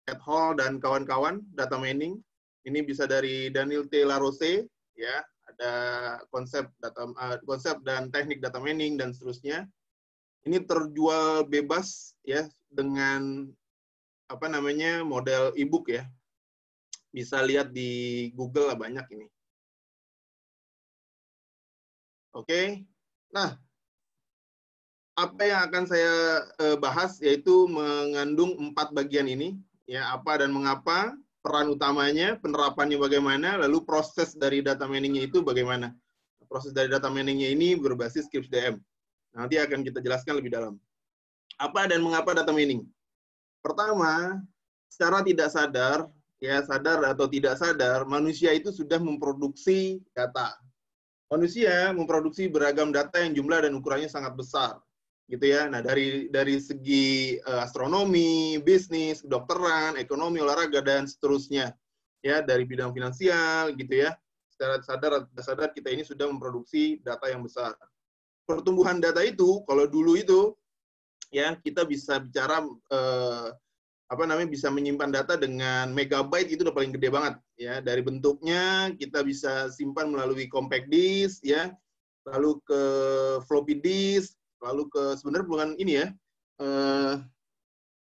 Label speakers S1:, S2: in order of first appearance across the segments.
S1: et al. Dan kawan-kawan, data mining. Ini bisa dari Daniel T. LaRose, ya, ada konsep dan teknik data mining dan seterusnya. Ini terjual bebas ya dengan apa namanya model e-book ya. Bisa lihat di Google lah, banyak ini. Oke. Nah, apa yang akan saya bahas yaitu mengandung 4 bagian ini, ya, apa dan mengapa, peran utamanya, penerapannya bagaimana, lalu proses dari data mining-nya itu bagaimana. Proses dari data mining-nya ini berbasis Scripps DM. Nanti akan kita jelaskan lebih dalam. Apa dan mengapa data mining? Pertama, secara tidak sadar, ya sadar atau tidak sadar, manusia itu sudah memproduksi data. Manusia memproduksi beragam data yang jumlah dan ukurannya sangat besar, gitu ya. Nah, dari segi astronomi, bisnis, kedokteran, ekonomi, olahraga dan seterusnya, ya, dari bidang finansial, gitu ya. Secara sadar atau tidak sadar kita ini sudah memproduksi data yang besar. Pertumbuhan data itu, kalau dulu itu, ya kita bisa bicara bisa menyimpan data dengan megabyte, itu udah paling gede banget ya. Dari bentuknya kita bisa simpan melalui compact disk ya, lalu ke floppy disk, lalu ke sebenarnya bukan ini ya,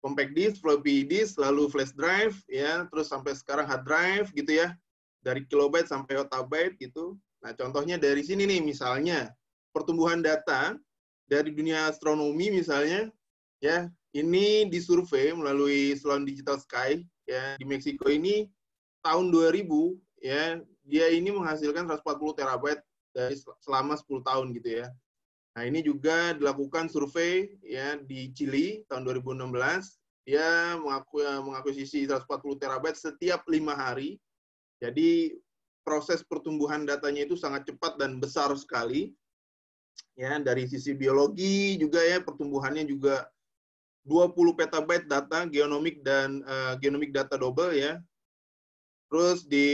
S1: compact disk, floppy disk, lalu flash drive ya, terus sampai sekarang hard drive gitu ya, dari kilobyte sampai ottabyte gitu. Nah, contohnya dari sini nih, misalnya pertumbuhan data dari dunia astronomi misalnya ya, ini disurvei melalui Sloan Digital Sky ya di Meksiko ini tahun 2000 ya, dia ini menghasilkan 140 terabyte dari selama 10 tahun gitu ya. Nah, ini juga dilakukan survei ya di Chili tahun 2016, dia mengakuisisi 140 terabyte setiap 5 hari. Jadi proses pertumbuhan datanya itu sangat cepat dan besar sekali. Ya, dari sisi biologi juga ya, pertumbuhannya juga 20 petabyte data genomik dan genomik data double ya. Terus di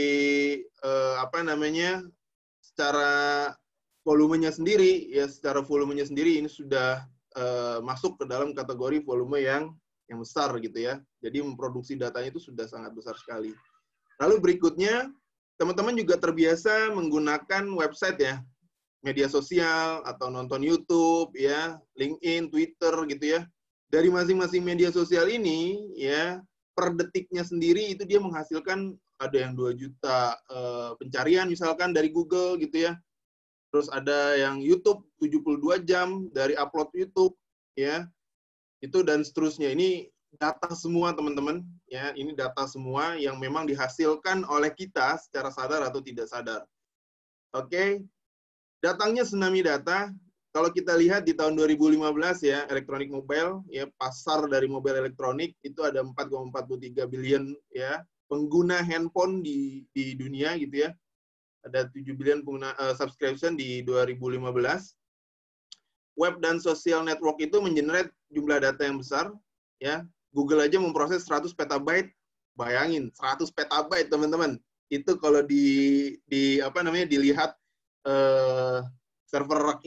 S1: secara volumenya sendiri ya, ini sudah masuk ke dalam kategori volume yang besar gitu ya. Jadi memproduksi datanya itu sudah sangat besar sekali. Lalu berikutnya, teman-teman juga terbiasa menggunakan website ya, media sosial atau nonton YouTube ya, LinkedIn, Twitter gitu ya. Dari masing-masing media sosial ini ya, per detiknya sendiri itu dia menghasilkan ada yang 2 juta pencarian misalkan dari Google gitu ya. Terus ada yang YouTube 72 jam dari upload YouTube ya. Itu dan seterusnya. Ini data semua teman-teman ya, ini data semua yang memang dihasilkan oleh kita secara sadar atau tidak sadar. Oke. Datangnya tsunami data. Kalau kita lihat di tahun 2015 ya, elektronik mobile ya, pasar dari mobile elektronik itu ada 4,43 billion ya pengguna handphone di dunia gitu ya. Ada 7 billion pengguna subscription di 2015. Web dan social network itu mengenerate jumlah data yang besar ya. Google aja memproses 100 petabyte. Bayangin, 100 petabyte teman-teman. Itu kalau dilihat server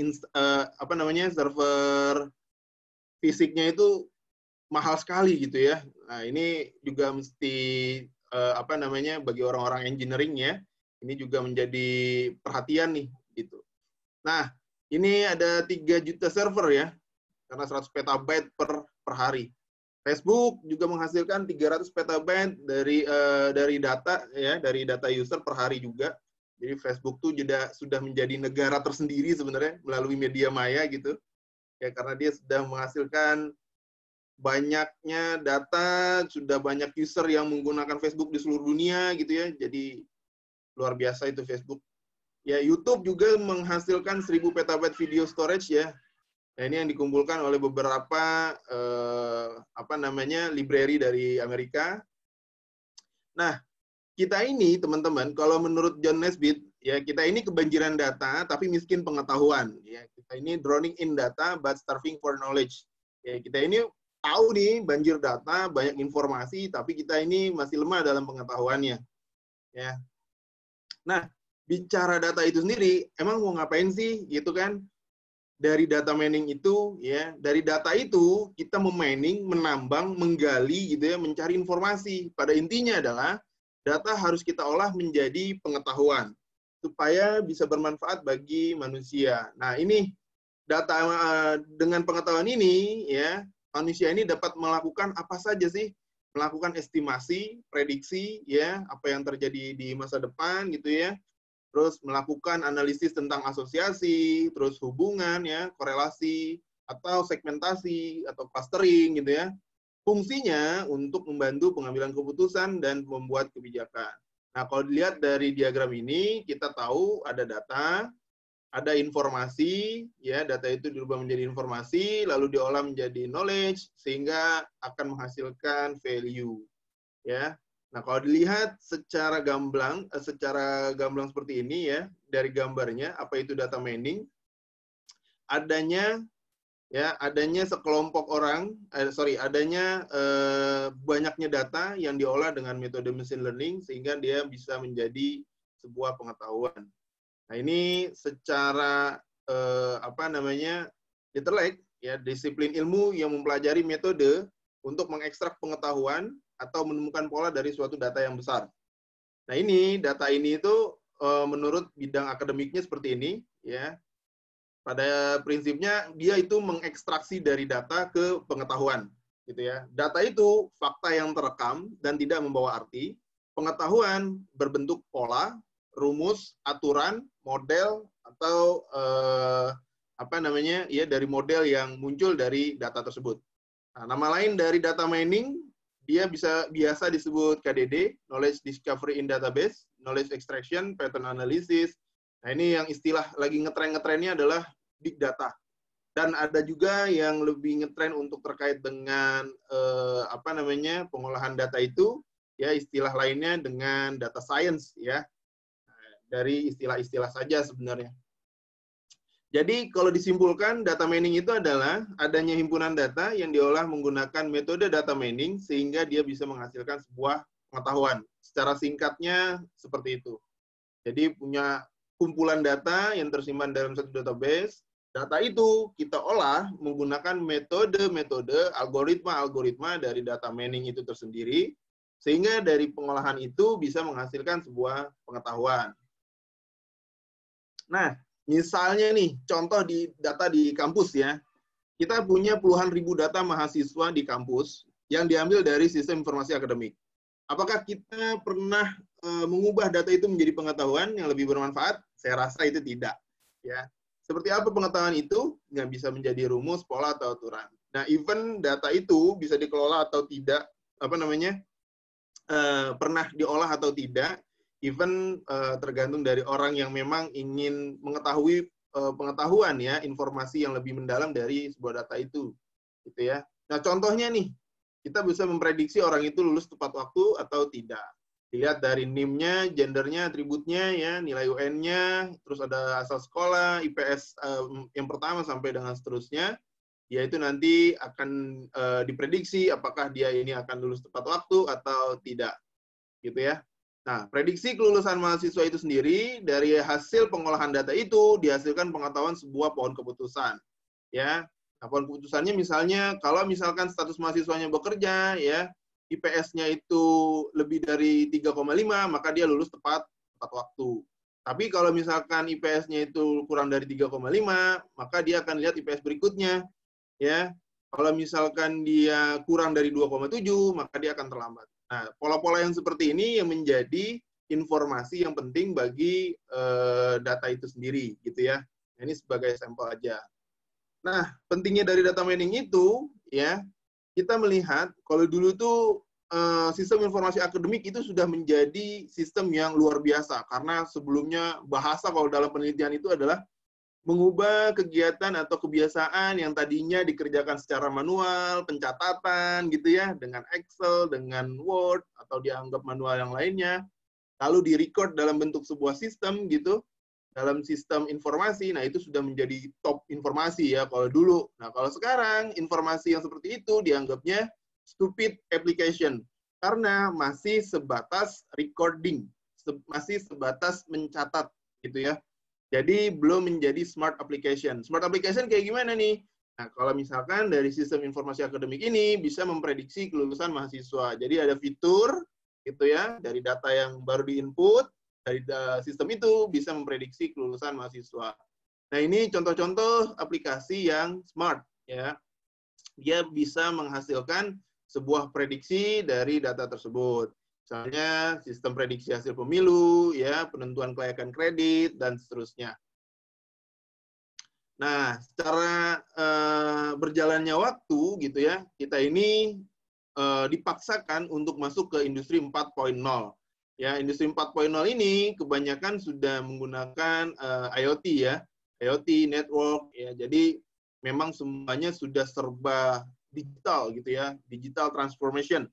S1: server fisiknya itu mahal sekali gitu ya. Nah, ini juga mesti bagi orang-orang engineering ya, ini juga menjadi perhatian nih gitu. Nah, ini ada 3 juta server ya, karena 100 petabyte per hari. Facebook juga menghasilkan 300 petabyte dari data ya, dari data user per hari juga. Jadi Facebook tuh sudah menjadi negara tersendiri sebenarnya melalui media maya gitu. Ya, karena dia sudah menghasilkan banyaknya data, sudah banyak user yang menggunakan Facebook di seluruh dunia gitu ya. Jadi luar biasa itu Facebook. Ya, YouTube juga menghasilkan 1000 petabyte video storage ya. Nah, ini yang dikumpulkan oleh beberapa library dari Amerika. Nah, kita ini teman-teman, kalau menurut John Naisbitt ya, kita ini kebanjiran data tapi miskin pengetahuan ya. Kita ini drowning in data but starving for knowledge. Ya, kita ini tahu nih banjir data, banyak informasi tapi kita ini masih lemah dalam pengetahuannya. Ya. Nah, bicara data itu sendiri, emang mau ngapain sih gitu kan? dari data mining itu, ya, dari data itu kita memining, menambang, menggali, gitu ya, mencari informasi. Pada intinya adalah data harus kita olah menjadi pengetahuan supaya bisa bermanfaat bagi manusia. Nah, ini data dengan pengetahuan ini, ya, manusia ini dapat melakukan apa saja sih? Melakukan estimasi, prediksi, ya, apa yang terjadi di masa depan, gitu ya. Terus melakukan analisis tentang asosiasi, terus hubungan, ya, korelasi, atau segmentasi, atau clustering, gitu ya. Fungsinya untuk membantu pengambilan keputusan dan membuat kebijakan. Nah, kalau dilihat dari diagram ini, kita tahu ada data, ada informasi, ya, data itu dirubah menjadi informasi, lalu diolah menjadi knowledge, sehingga akan menghasilkan value, ya. Nah, kalau dilihat secara gamblang seperti ini, ya, dari gambarnya, apa itu data mining? Adanya sekelompok orang, adanya banyaknya data yang diolah dengan metode machine learning sehingga dia bisa menjadi sebuah pengetahuan. Nah, ini secara intelek, ya, disiplin ilmu yang mempelajari metode untuk mengekstrak pengetahuan atau menemukan pola dari suatu data yang besar. Nah, data ini itu menurut bidang akademiknya seperti ini, ya. Pada prinsipnya dia itu mengekstraksi dari data ke pengetahuan, gitu ya. Data itu fakta yang terekam dan tidak membawa arti. Pengetahuan berbentuk pola, rumus, aturan, model, atau dari model yang muncul dari data tersebut. Nah, nama lain dari data mining, dia biasa disebut KDD, Knowledge Discovery in Database, Knowledge Extraction, Pattern Analysis. Nah, ini yang istilah lagi ngetren-ngetrennya adalah Big Data. Dan ada juga yang lebih ngetren untuk terkait dengan pengolahan data itu, ya, istilah lainnya dengan data science, ya. Nah, dari istilah-istilah saja sebenarnya. Jadi kalau disimpulkan, data mining itu adalah adanya himpunan data yang diolah menggunakan metode data mining sehingga dia bisa menghasilkan sebuah pengetahuan. Secara singkatnya seperti itu. Jadi punya kumpulan data yang tersimpan dalam satu database. Data itu kita olah menggunakan metode-metode, algoritma-algoritma dari data mining itu tersendiri, sehingga dari pengolahan itu bisa menghasilkan sebuah pengetahuan. Nah, misalnya nih, contoh di data di kampus, ya. Kita punya puluhan ribu data mahasiswa di kampus yang diambil dari sistem informasi akademik. Apakah kita pernah mengubah data itu menjadi pengetahuan yang lebih bermanfaat? Saya rasa itu tidak. Ya. Seperti apa pengetahuan itu? Nggak bisa menjadi rumus, pola, atau aturan. Nah, even data itu bisa dikelola atau tidak, pernah diolah atau tidak, even tergantung dari orang yang memang ingin mengetahui pengetahuan, ya, informasi yang lebih mendalam dari sebuah data itu, gitu ya. Nah, contohnya nih, kita bisa memprediksi orang itu lulus tepat waktu atau tidak. Dilihat dari NIM-nya, gendernya, atributnya, ya, nilai UN-nya, terus ada asal sekolah, IPS yang pertama sampai dengan seterusnya. Yaitu nanti akan diprediksi apakah dia ini akan lulus tepat waktu atau tidak, gitu ya. Nah, prediksi kelulusan mahasiswa itu sendiri dari hasil pengolahan data itu dihasilkan pengetahuan sebuah pohon keputusan, ya. Nah, pohon keputusannya misalnya kalau misalkan status mahasiswanya bekerja, ya, IPS-nya itu lebih dari 3,5, maka dia lulus tepat waktu. Tapi kalau misalkan IPS-nya itu kurang dari 3,5, maka dia akan lihat IPS berikutnya, ya. Kalau misalkan dia kurang dari 2,7, maka dia akan terlambat. Nah, pola-pola yang seperti ini yang menjadi informasi yang penting bagi data itu sendiri, gitu ya. Ini sebagai sampel aja. Nah, pentingnya dari data mining itu, ya, kita melihat kalau dulu tuh sistem informasi akademik itu sudah menjadi sistem yang luar biasa karena sebelumnya bahasa kalau dalam penelitian itu adalah mengubah kegiatan atau kebiasaan yang tadinya dikerjakan secara manual, pencatatan, gitu ya, dengan Excel, dengan Word, atau dianggap manual yang lainnya, lalu di-record dalam bentuk sebuah sistem, gitu, dalam sistem informasi. Nah, itu sudah menjadi top informasi, ya, kalau dulu. Nah, kalau sekarang, informasi yang seperti itu dianggapnya stupid application, karena masih sebatas recording, masih sebatas mencatat, gitu ya. Jadi belum menjadi smart application. Smart application kayak gimana nih? Nah, kalau misalkan dari sistem informasi akademik ini bisa memprediksi kelulusan mahasiswa. Jadi ada fitur gitu ya, dari data yang baru diinput, dari sistem itu bisa memprediksi kelulusan mahasiswa. Nah, ini contoh-contoh aplikasi yang smart ya. Dia bisa menghasilkan sebuah prediksi dari data tersebut. Misalnya sistem prediksi hasil pemilu, ya, penentuan kelayakan kredit, dan seterusnya. Nah, secara berjalannya waktu, gitu ya, kita ini dipaksakan untuk masuk ke industri 4.0. Ya, industri 4.0 ini kebanyakan sudah menggunakan IoT ya, IoT network ya. Jadi memang semuanya sudah serba digital gitu ya, digital transformation.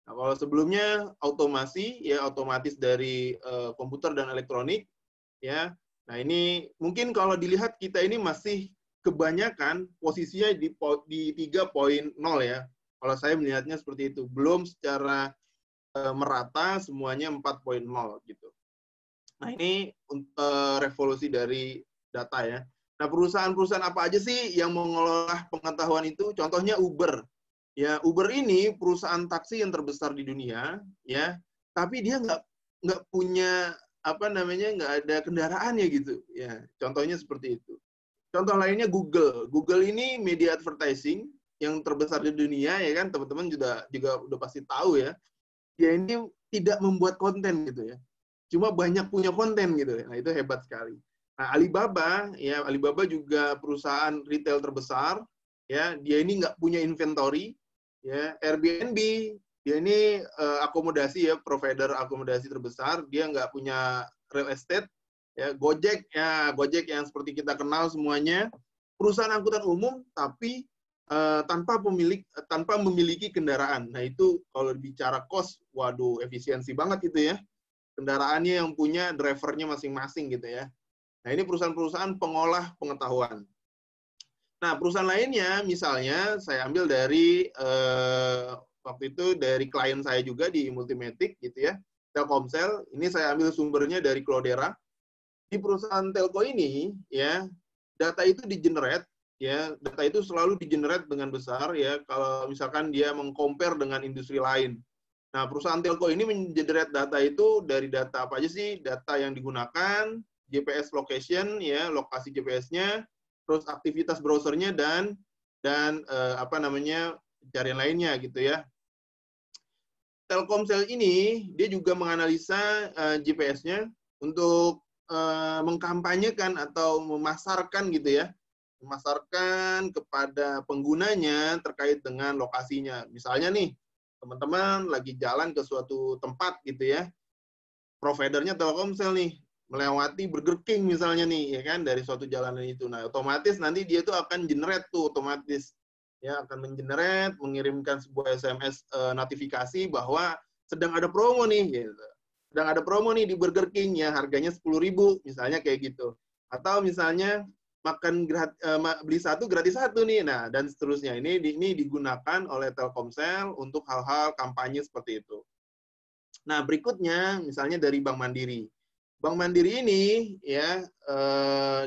S1: Nah, kalau sebelumnya otomasi ya, otomatis dari komputer dan elektronik ya. Nah, ini mungkin kalau dilihat kita ini masih kebanyakan posisinya di 3.0 ya. Kalau saya melihatnya seperti itu, belum secara merata semuanya 4.0 gitu. Nah, ini revolusi dari data ya. Nah, perusahaan-perusahaan apa aja sih yang mengelola pengetahuan itu? Contohnya Uber. Ya, Uber ini perusahaan taksi yang terbesar di dunia, ya. Tapi dia nggak punya apa namanya, nggak ada kendaraannya gitu. Ya, contohnya seperti itu. Contoh lainnya Google. Google ini media advertising yang terbesar di dunia, ya kan, teman-teman juga udah pasti tahu ya. Dia ini tidak membuat konten gitu ya. Cuma banyak punya konten gitu ya. Nah, itu hebat sekali. Nah, Alibaba ya, Alibaba juga perusahaan retail terbesar ya. Dia ini nggak punya inventory ya. Airbnb dia ini akomodasi ya, provider akomodasi terbesar. Dia nggak punya real estate ya. Gojek yang seperti kita kenal semuanya, perusahaan angkutan umum tapi tanpa memiliki kendaraan. Nah, itu kalau bicara cost, waduh, efisiensi banget itu ya. Kendaraannya yang punya, drivernya masing-masing gitu ya. Nah, ini perusahaan-perusahaan pengolah pengetahuan. Nah, perusahaan lainnya, misalnya saya ambil dari waktu itu dari klien saya juga di Multimatic gitu ya, Telkomsel. Ini saya ambil sumbernya dari Cloudera. Di perusahaan telco ini ya, data itu di-generate ya, data itu selalu di-generate dengan besar ya kalau misalkan dia meng-compare dengan industri lain. Nah, perusahaan telco ini men-generate data itu dari data apa aja sih? Data yang digunakan, GPS location ya, lokasi GPS-nya, terus aktivitas browsernya dan apa namanya, pencarian lainnya gitu ya. Telkomsel ini dia juga menganalisa GPS-nya untuk mengkampanyekan atau memasarkan gitu ya, memasarkan kepada penggunanya terkait dengan lokasinya. Misalnya nih, teman-teman lagi jalan ke suatu tempat gitu ya, providernya Telkomsel nih, melewati Burger King misalnya nih, ya kan, dari suatu jalanan itu. Nah, otomatis nanti dia tuh akan generate tuh otomatis, ya, akan mengenerate, mengirimkan sebuah SMS notifikasi bahwa sedang ada promo nih, gitu. Sedang ada promo nih di Burger King, ya, harganya 10.000, misalnya kayak gitu. Atau misalnya beli satu gratis satu nih, nah, dan seterusnya. Ini digunakan oleh Telkomsel untuk hal-hal kampanye seperti itu. Nah, berikutnya misalnya dari Bank Mandiri. Bank Mandiri ini ya,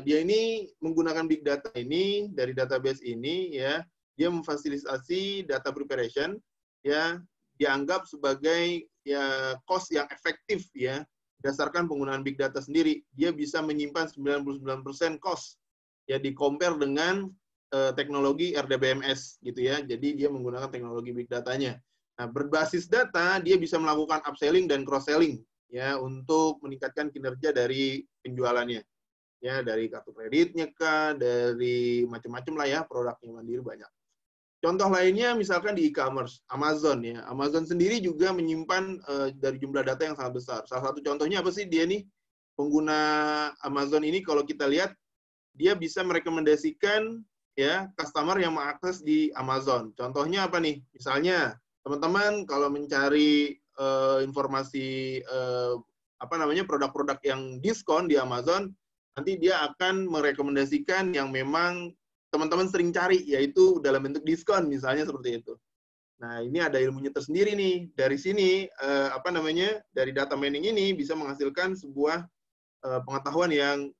S1: dia ini menggunakan big data ini dari database ini ya, dia memfasilitasi data preparation ya, dianggap sebagai ya cost yang efektif ya, berdasarkan penggunaan big data sendiri. Dia bisa menyimpan 99% cost ya, di compare dengan teknologi RDBMS gitu ya. Jadi dia menggunakan teknologi big datanya. Nah, berbasis data, dia bisa melakukan upselling dan cross-selling ya untuk meningkatkan kinerja dari penjualannya. Ya, dari kartu kreditnya kah, dari macam-macam lah ya, produknya Mandiri banyak. Contoh lainnya misalkan di e-commerce, Amazon ya. Amazon sendiri juga menyimpan dari jumlah data yang sangat besar. Salah satu contohnya apa sih dia nih? Pengguna Amazon ini kalau kita lihat, dia bisa merekomendasikan ya customer yang mengakses di Amazon. Contohnya apa nih? Misalnya teman-teman kalau mencari informasi apa namanya, produk-produk yang diskon di Amazon, nanti dia akan merekomendasikan yang memang teman-teman sering cari, yaitu dalam bentuk diskon misalnya seperti itu. Nah, ini ada ilmunya tersendiri nih. Dari sini apa namanya, dari data mining ini bisa menghasilkan sebuah pengetahuan yang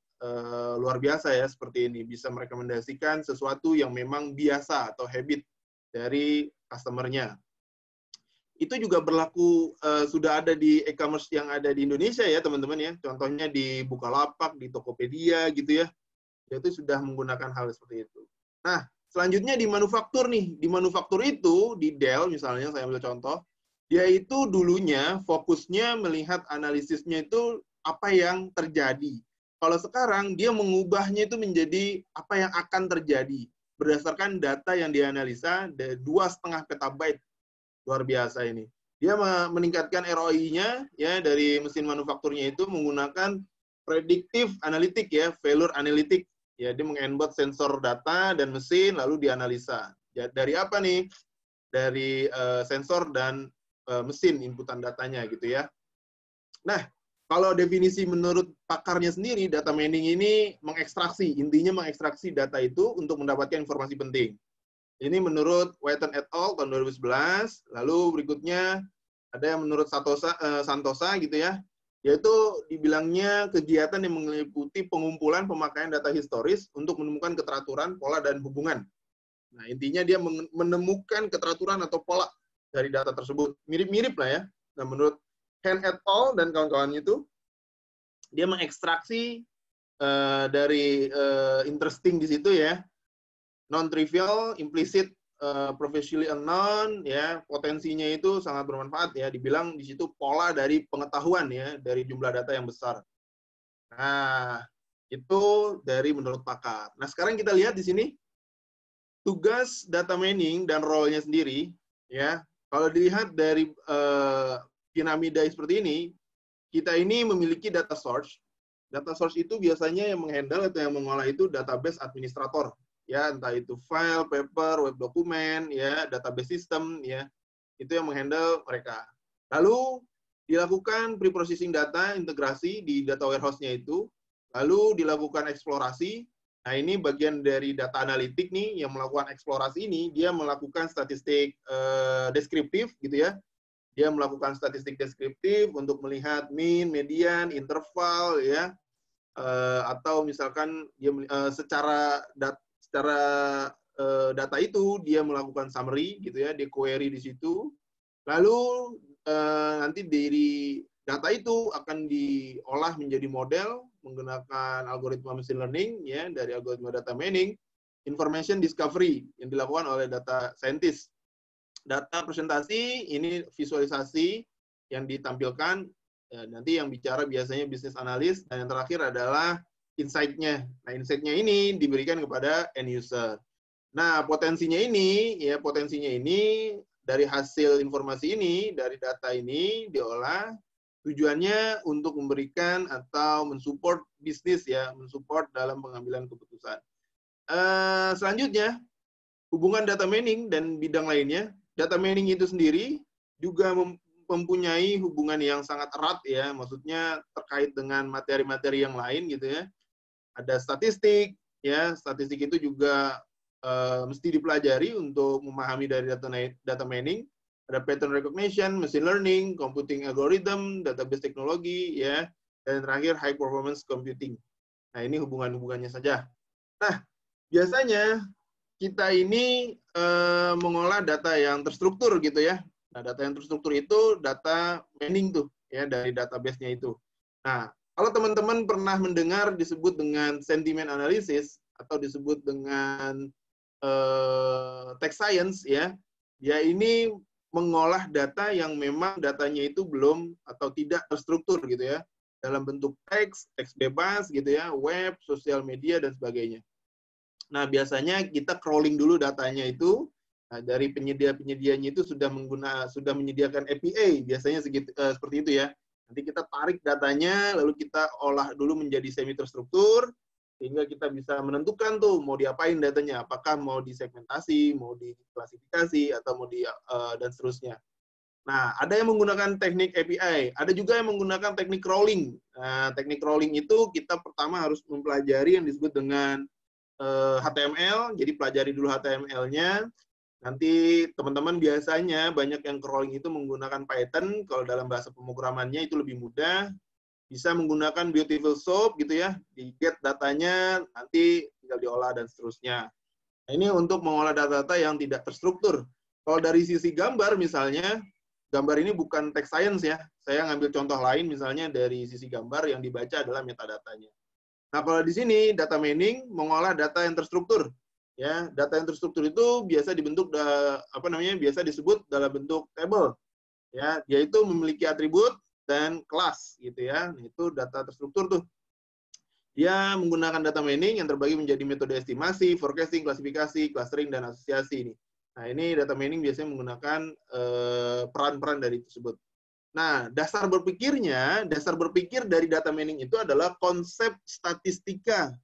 S1: luar biasa ya seperti ini, bisa merekomendasikan sesuatu yang memang biasa atau habit dari customer-nya. Itu juga berlaku sudah ada di e-commerce yang ada di Indonesia ya teman-teman ya. Contohnya di Bukalapak, di Tokopedia gitu ya. Itu sudah menggunakan hal seperti itu. Nah, selanjutnya di manufaktur nih. Di manufaktur itu, di Dell misalnya, saya ambil contoh, dia itu dulunya fokusnya melihat analisisnya itu apa yang terjadi. Kalau sekarang, dia mengubahnya itu menjadi apa yang akan terjadi. Berdasarkan data yang dianalisa, 2,5 petabyte. Luar biasa ini. Dia meningkatkan ROI-nya ya dari mesin manufakturnya itu menggunakan predictive analytic ya, failure analytic. Ya, dia meng-embed sensor data dan mesin lalu dianalisa. Ya, dari apa nih? Dari sensor dan mesin inputan datanya gitu ya. Nah, kalau definisi menurut pakarnya sendiri, data mining ini mengekstraksi, intinya mengekstraksi data itu untuk mendapatkan informasi penting. Ini menurut Whiten et al. Tahun 2011. Lalu berikutnya ada yang menurut Santosa gitu ya, yaitu dibilangnya kegiatan yang meliputi pengumpulan pemakaian data historis untuk menemukan keteraturan, pola, dan hubungan. Nah, intinya dia menemukan keteraturan atau pola dari data tersebut. Mirip-mirip lah ya. Nah, menurut Hen et al. Dan kawan-kawannya itu, dia mengekstraksi dari interesting di situ ya, non-trivial, implicit, professionally unknown, ya, potensinya itu sangat bermanfaat ya. Dibilang di situ pola dari pengetahuan ya, dari jumlah data yang besar. Nah, itu dari menurut pakar. Nah, sekarang kita lihat di sini tugas data mining dan role-nya sendiri, ya. Kalau dilihat dari piramida seperti ini, kita ini memiliki data source. Data source itu biasanya yang menghandle atau yang mengolah itu database administrator. Ya, entah itu file, paper, web dokumen, ya, database system, ya, itu yang menghandle mereka. Lalu dilakukan pre-processing data, integrasi di data warehouse-nya itu, lalu dilakukan eksplorasi. Nah, ini bagian dari data analitik nih, yang melakukan eksplorasi ini, dia melakukan statistik deskriptif, gitu ya. Dia melakukan statistik deskriptif untuk melihat mean, median, interval, ya, atau misalkan dia secara data itu dia melakukan summary gitu ya, dia query di situ. Lalu nanti dari data itu akan diolah menjadi model menggunakan algoritma machine learning ya, dari algoritma data mining, information discovery yang dilakukan oleh data scientist. Data presentasi ini visualisasi yang ditampilkan, nanti yang bicara biasanya bisnis analis, dan yang terakhir adalah insight-nya. Nah, insight-nya ini diberikan kepada end user. Nah, potensinya ini dari hasil informasi ini, dari data ini diolah, tujuannya untuk memberikan atau mensupport bisnis ya, mensupport dalam pengambilan keputusan. Selanjutnya, hubungan data mining dan bidang lainnya. Data mining itu sendiri juga mempunyai hubungan yang sangat erat ya, maksudnya terkait dengan materi-materi yang lain gitu ya. Ada statistik, ya, statistik itu juga mesti dipelajari untuk memahami dari data mining. Ada pattern recognition, machine learning, computing algorithm, database teknologi, ya, dan terakhir high performance computing. Nah, ini hubungan-hubungannya saja. Nah, biasanya kita ini mengolah data yang terstruktur gitu ya. Nah, data yang terstruktur itu data mining tuh ya, dari database-nya itu. Nah, kalau teman-teman pernah mendengar disebut dengan sentiment analysis atau disebut dengan text science ya, dia ini mengolah data yang memang datanya itu belum atau tidak terstruktur gitu ya, dalam bentuk teks, teks bebas gitu ya, web, sosial media dan sebagainya. Nah, biasanya kita crawling dulu datanya itu. Nah, dari penyedia-penyedianya itu sudah menyediakan API, biasanya seperti itu ya. Nanti kita tarik datanya, lalu kita olah dulu menjadi semi terstruktur, sehingga kita bisa menentukan tuh mau diapain datanya, apakah mau disegmentasi, mau diklasifikasi, atau mau dan seterusnya. Nah, ada yang menggunakan teknik API, ada juga yang menggunakan teknik crawling. Nah, teknik crawling itu kita pertama harus mempelajari yang disebut dengan HTML, jadi pelajari dulu HTML-nya. Nanti teman-teman biasanya banyak yang crawling itu menggunakan Python, kalau dalam bahasa pemrogramannya itu lebih mudah. bisa menggunakan Beautiful Soup gitu ya, di get datanya, nanti tinggal diolah dan seterusnya. Nah, ini untuk mengolah data-data yang tidak terstruktur. Kalau dari sisi gambar misalnya, gambar ini bukan text science ya. Saya ngambil contoh lain misalnya dari sisi gambar yang dibaca adalah metadatanya. Nah, kalau di sini data mining mengolah data yang terstruktur. Ya, data yang terstruktur itu biasa dibentuk biasa disebut dalam bentuk table. Ya, dia itu memiliki atribut dan kelas gitu ya. Nah, itu data terstruktur tuh. Dia menggunakan data mining yang terbagi menjadi metode estimasi, forecasting, klasifikasi, clustering, dan asosiasi ini. Nah, ini data mining biasanya menggunakan peran-peran dari tersebut. Nah, dasar berpikir dari data mining itu adalah konsep statistika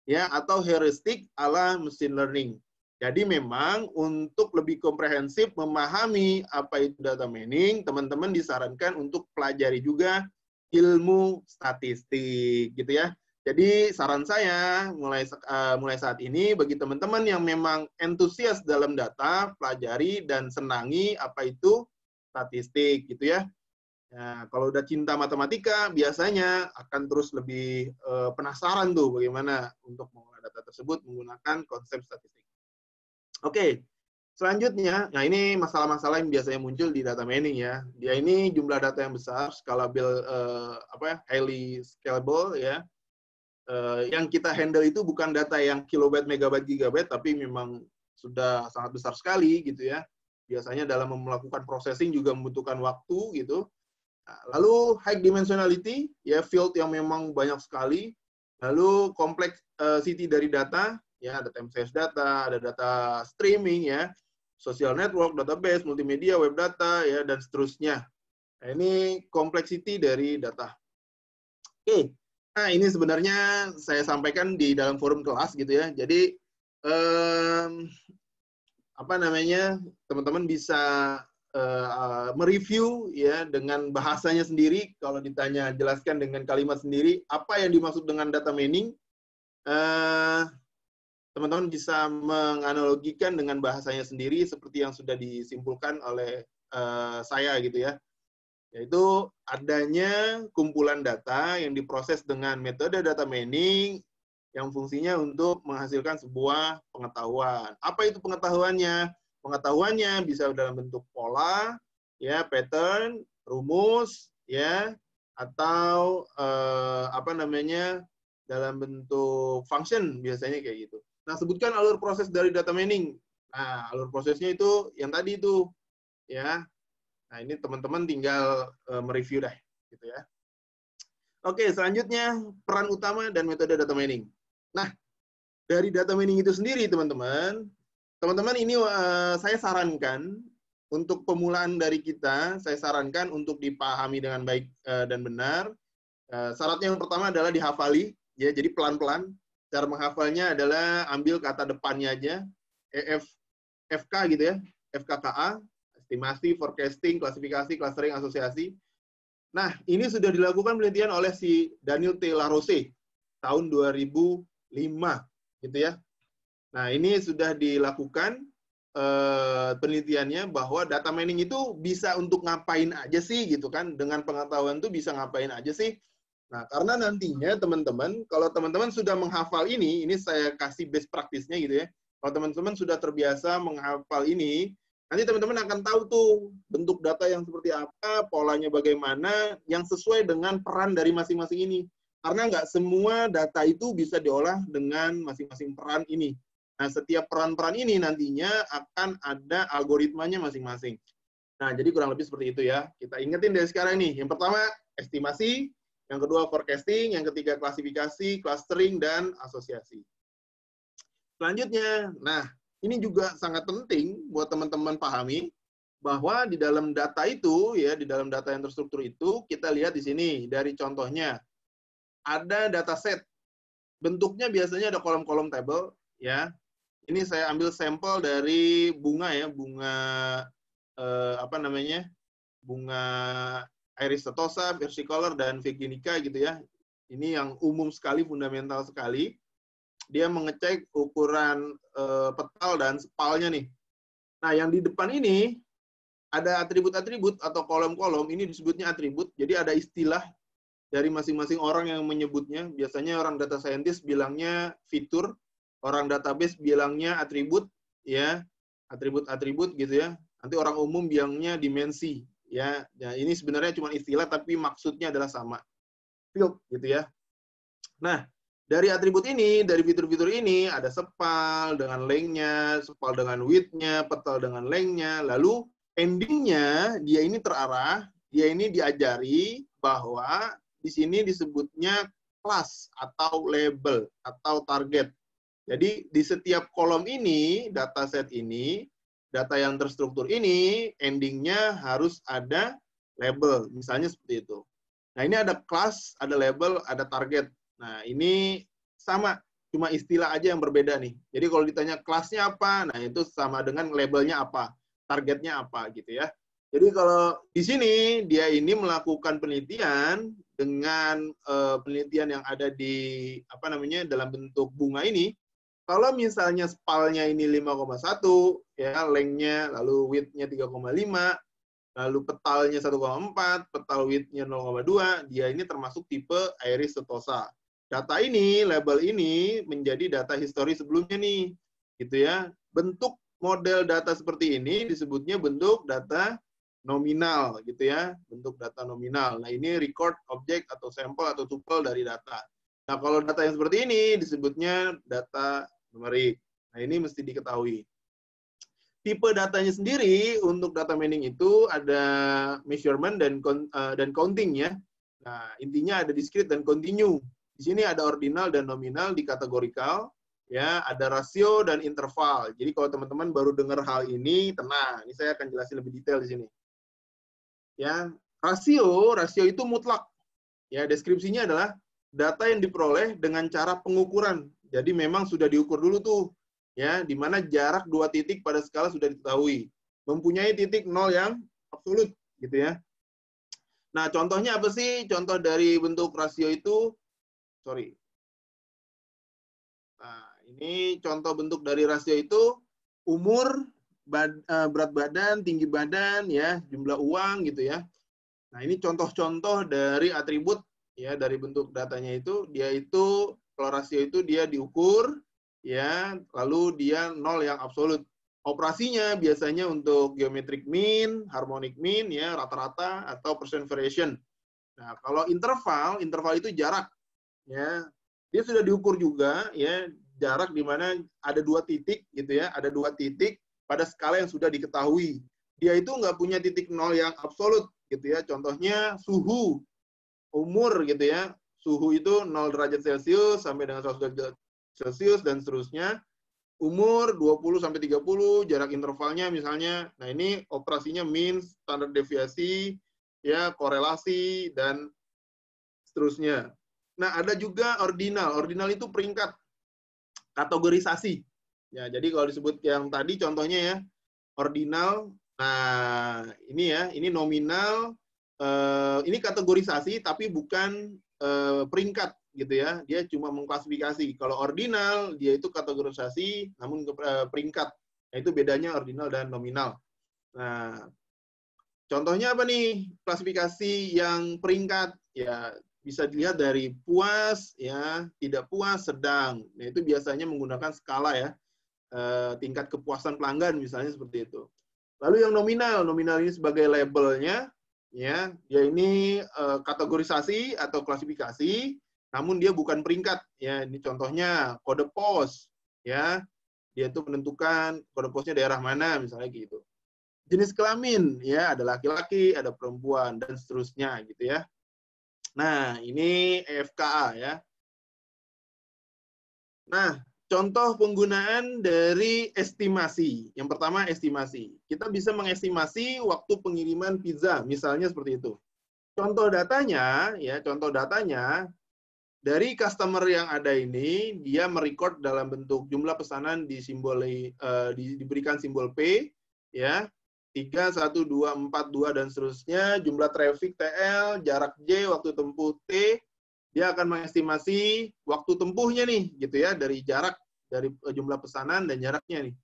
S1: ya atau heuristik ala machine learning. Jadi memang untuk lebih komprehensif memahami apa itu data mining, teman-teman disarankan untuk pelajari juga ilmu statistik gitu ya. Jadi saran saya mulai saat ini bagi teman-teman yang memang entusias dalam data, pelajari dan senangi apa itu statistik gitu ya. Nah, kalau udah cinta matematika, biasanya akan terus lebih penasaran tuh bagaimana untuk mengolah data tersebut menggunakan konsep statistik. Oke, selanjutnya, nah ini masalah-masalah yang biasanya muncul di data mining ya. Dia ini jumlah data yang besar, scalable, highly scalable ya. Yang kita handle itu bukan data yang kilobyte, megabyte, gigabyte, tapi memang sudah sangat besar sekali gitu ya. Biasanya dalam melakukan processing juga membutuhkan waktu gitu. Nah, lalu high dimensionality, ya field yang memang banyak sekali. Lalu complexity dari data, ya ada time series data, ada data streaming ya, social network, database, multimedia, web data ya dan seterusnya. Nah, ini complexity dari data. Oke. Nah, ini sebenarnya saya sampaikan di dalam forum kelas gitu ya. Jadi teman-teman bisa mereview ya dengan bahasanya sendiri. Kalau ditanya jelaskan dengan kalimat sendiri apa yang dimaksud dengan data mining. Teman-teman bisa menganalogikan dengan bahasanya sendiri seperti yang sudah disimpulkan oleh saya gitu ya. Yaitu adanya kumpulan data yang diproses dengan metode data mining yang fungsinya untuk menghasilkan sebuah pengetahuan. Apa itu pengetahuannya? Pengetahuannya bisa dalam bentuk pola, ya, pattern, rumus, ya, atau dalam bentuk function biasanya kayak gitu. Nah, sebutkan alur proses dari data mining. Nah, alur prosesnya itu yang tadi itu, ya. Nah, ini teman-teman tinggal mereview dah, gitu ya. Oke, selanjutnya peran utama dan metode data mining. Nah, dari data mining itu sendiri, teman-teman ini saya sarankan untuk pemulaan dari kita, saya sarankan untuk dipahami dengan baik dan benar. Syaratnya yang pertama adalah dihafali, ya. Jadi pelan-pelan. Cara menghafalnya adalah ambil kata depannya aja, FK gitu ya, FKKA. Estimasi, forecasting, klasifikasi, clustering, asosiasi. Nah, ini sudah dilakukan penelitian oleh si Daniel T. LaRose tahun 2005, gitu ya. Nah, ini sudah dilakukan penelitiannya bahwa data mining itu bisa untuk ngapain aja sih, gitu kan? Dengan pengetahuan itu bisa ngapain aja sih? Nah, karena nantinya teman-teman, kalau teman-teman sudah menghafal ini saya kasih best practice-nya gitu ya. Kalau teman-teman sudah terbiasa menghafal ini, nanti teman-teman akan tahu tuh bentuk data yang seperti apa, polanya bagaimana, yang sesuai dengan peran dari masing-masing ini. Karena nggak semua data itu bisa diolah dengan masing-masing peran ini. Nah, setiap peran-peran ini nantinya akan ada algoritmanya masing-masing. Nah, jadi kurang lebih seperti itu ya. Kita ingetin dari sekarang nih. Yang pertama, estimasi. Yang kedua, forecasting. Yang ketiga, klasifikasi, clustering, dan asosiasi. Selanjutnya, nah, ini juga sangat penting buat teman-teman pahami bahwa di dalam data itu, ya, di dalam data yang terstruktur itu, kita lihat di sini dari contohnya. Ada dataset. Bentuknya biasanya ada kolom-kolom table, ya. Ini saya ambil sampel dari bunga ya, bunga bunga Iris setosa, versicolor, dan virginica gitu ya. Ini yang umum sekali, fundamental sekali. Dia mengecek ukuran petal dan spalnya nih. Nah, yang di depan ini ada atribut-atribut atau kolom-kolom, ini disebutnya atribut. Jadi ada istilah dari masing-masing orang yang menyebutnya. Biasanya orang data scientist bilangnya fitur, orang database bilangnya atribut, ya, atribut-atribut gitu ya. Nanti orang umum bilangnya dimensi, ya. Nah, ini sebenarnya cuma istilah tapi maksudnya adalah sama. Field gitu ya. Nah, dari atribut ini, dari fitur-fitur ini ada sepal dengan length-nya, sepal dengan width-nya, petal dengan length-nya, lalu ending-nya dia ini terarah, dia ini diajari bahwa di sini disebutnya kelas atau label atau target. Jadi di setiap kolom ini, dataset ini, data yang terstruktur ini, ending-nya harus ada label, misalnya seperti itu. Nah, ini ada kelas, ada label, ada target. Nah, ini sama, cuma istilah aja yang berbeda nih. Jadi kalau ditanya kelasnya apa, nah itu sama dengan labelnya apa, targetnya apa gitu ya. Jadi kalau di sini dia ini melakukan penelitian dengan penelitian yang ada di apa namanya dalam bentuk bunga ini. Kalau misalnya spalnya ini 5,1 ya, length-nya lalu width-nya 3,5, lalu petalnya 1,4, petal width-nya 0,2, dia ini termasuk tipe Iris setosa. Data ini, label ini menjadi data histori sebelumnya nih, gitu ya. Bentuk model data seperti ini disebutnya bentuk data nominal, gitu ya, bentuk data nominal. Nah, ini record object atau sampel atau tuple dari data. Nah, kalau data yang seperti ini disebutnya data numerik. Nah, ini mesti diketahui. Tipe datanya sendiri untuk data mining itu ada measurement dan counting ya. Nah, intinya ada discrete dan continue. Di sini ada ordinal dan nominal di kategorikal, ya, ada rasio dan interval. Jadi kalau teman-teman baru dengar hal ini, tenang. Ini saya akan jelasin lebih detail di sini. Ya, rasio itu mutlak. Ya, deskripsinya adalah data yang diperoleh dengan cara pengukuran. Jadi memang sudah diukur dulu tuh, ya, di mana jarak dua titik pada skala sudah diketahui. Mempunyai titik nol yang absolut, gitu ya. Nah, contohnya apa sih? Contoh dari bentuk rasio itu, sorry. Nah, ini contoh bentuk dari rasio itu umur, berat badan, tinggi badan, ya, jumlah uang, gitu ya. Nah, ini contoh-contoh dari atribut ya dari bentuk datanya itu. Dia itu kalau rasio itu dia diukur ya, lalu dia nol yang absolut. Operasinya biasanya untuk geometric mean, harmonic mean ya, rata-rata atau percent variation. Nah, kalau interval itu jarak ya. Dia sudah diukur juga ya, jarak di mana ada dua titik gitu ya, ada dua titik pada skala yang sudah diketahui. Dia itu nggak punya titik nol yang absolut gitu ya. Contohnya suhu, umur gitu ya. Suhu itu 0 derajat Celcius sampai dengan 100 derajat Celcius dan seterusnya. Umur 20 sampai 30, jarak intervalnya misalnya. Nah, ini operasinya mean, standar deviasi, ya, korelasi dan seterusnya. Nah, ada juga ordinal. Ordinal itu peringkat kategorisasi. Ya, jadi kalau disebut yang tadi contohnya ya, ordinal. Nah, ini ya, ini nominal, ini kategorisasi tapi bukan peringkat gitu ya. Dia cuma mengklasifikasi. Kalau ordinal dia itu kategorisasi namun peringkat. Nah, itu bedanya ordinal dan nominal. Nah, contohnya apa nih? Klasifikasi yang peringkat ya bisa dilihat dari puas ya, tidak puas, sedang. Nah, itu biasanya menggunakan skala ya. Tingkat kepuasan pelanggan misalnya seperti itu. Lalu yang nominal ini sebagai labelnya, ya, dia ini kategorisasi atau klasifikasi, namun dia bukan peringkat. Ya, ini contohnya kode pos, ya, dia itu menentukan kode posnya daerah mana, misalnya gitu. Jenis kelamin, ya, ada laki-laki, ada perempuan, dan seterusnya, gitu ya. Nah, ini EFKA, ya. Nah, contoh penggunaan dari estimasi. Yang pertama, estimasi. Kita bisa mengestimasi waktu pengiriman pizza, misalnya seperti itu. Contoh datanya, ya, contoh datanya dari customer yang ada ini, dia merecord dalam bentuk jumlah pesanan diberikan simbol P, ya, 3, 1, 2, 4, 2, dan seterusnya, jumlah traffic TL, jarak J, waktu tempuh T, dia akan mengestimasi waktu tempuhnya nih, gitu ya, dari jarak, dari jumlah pesanan dan jaraknya nih.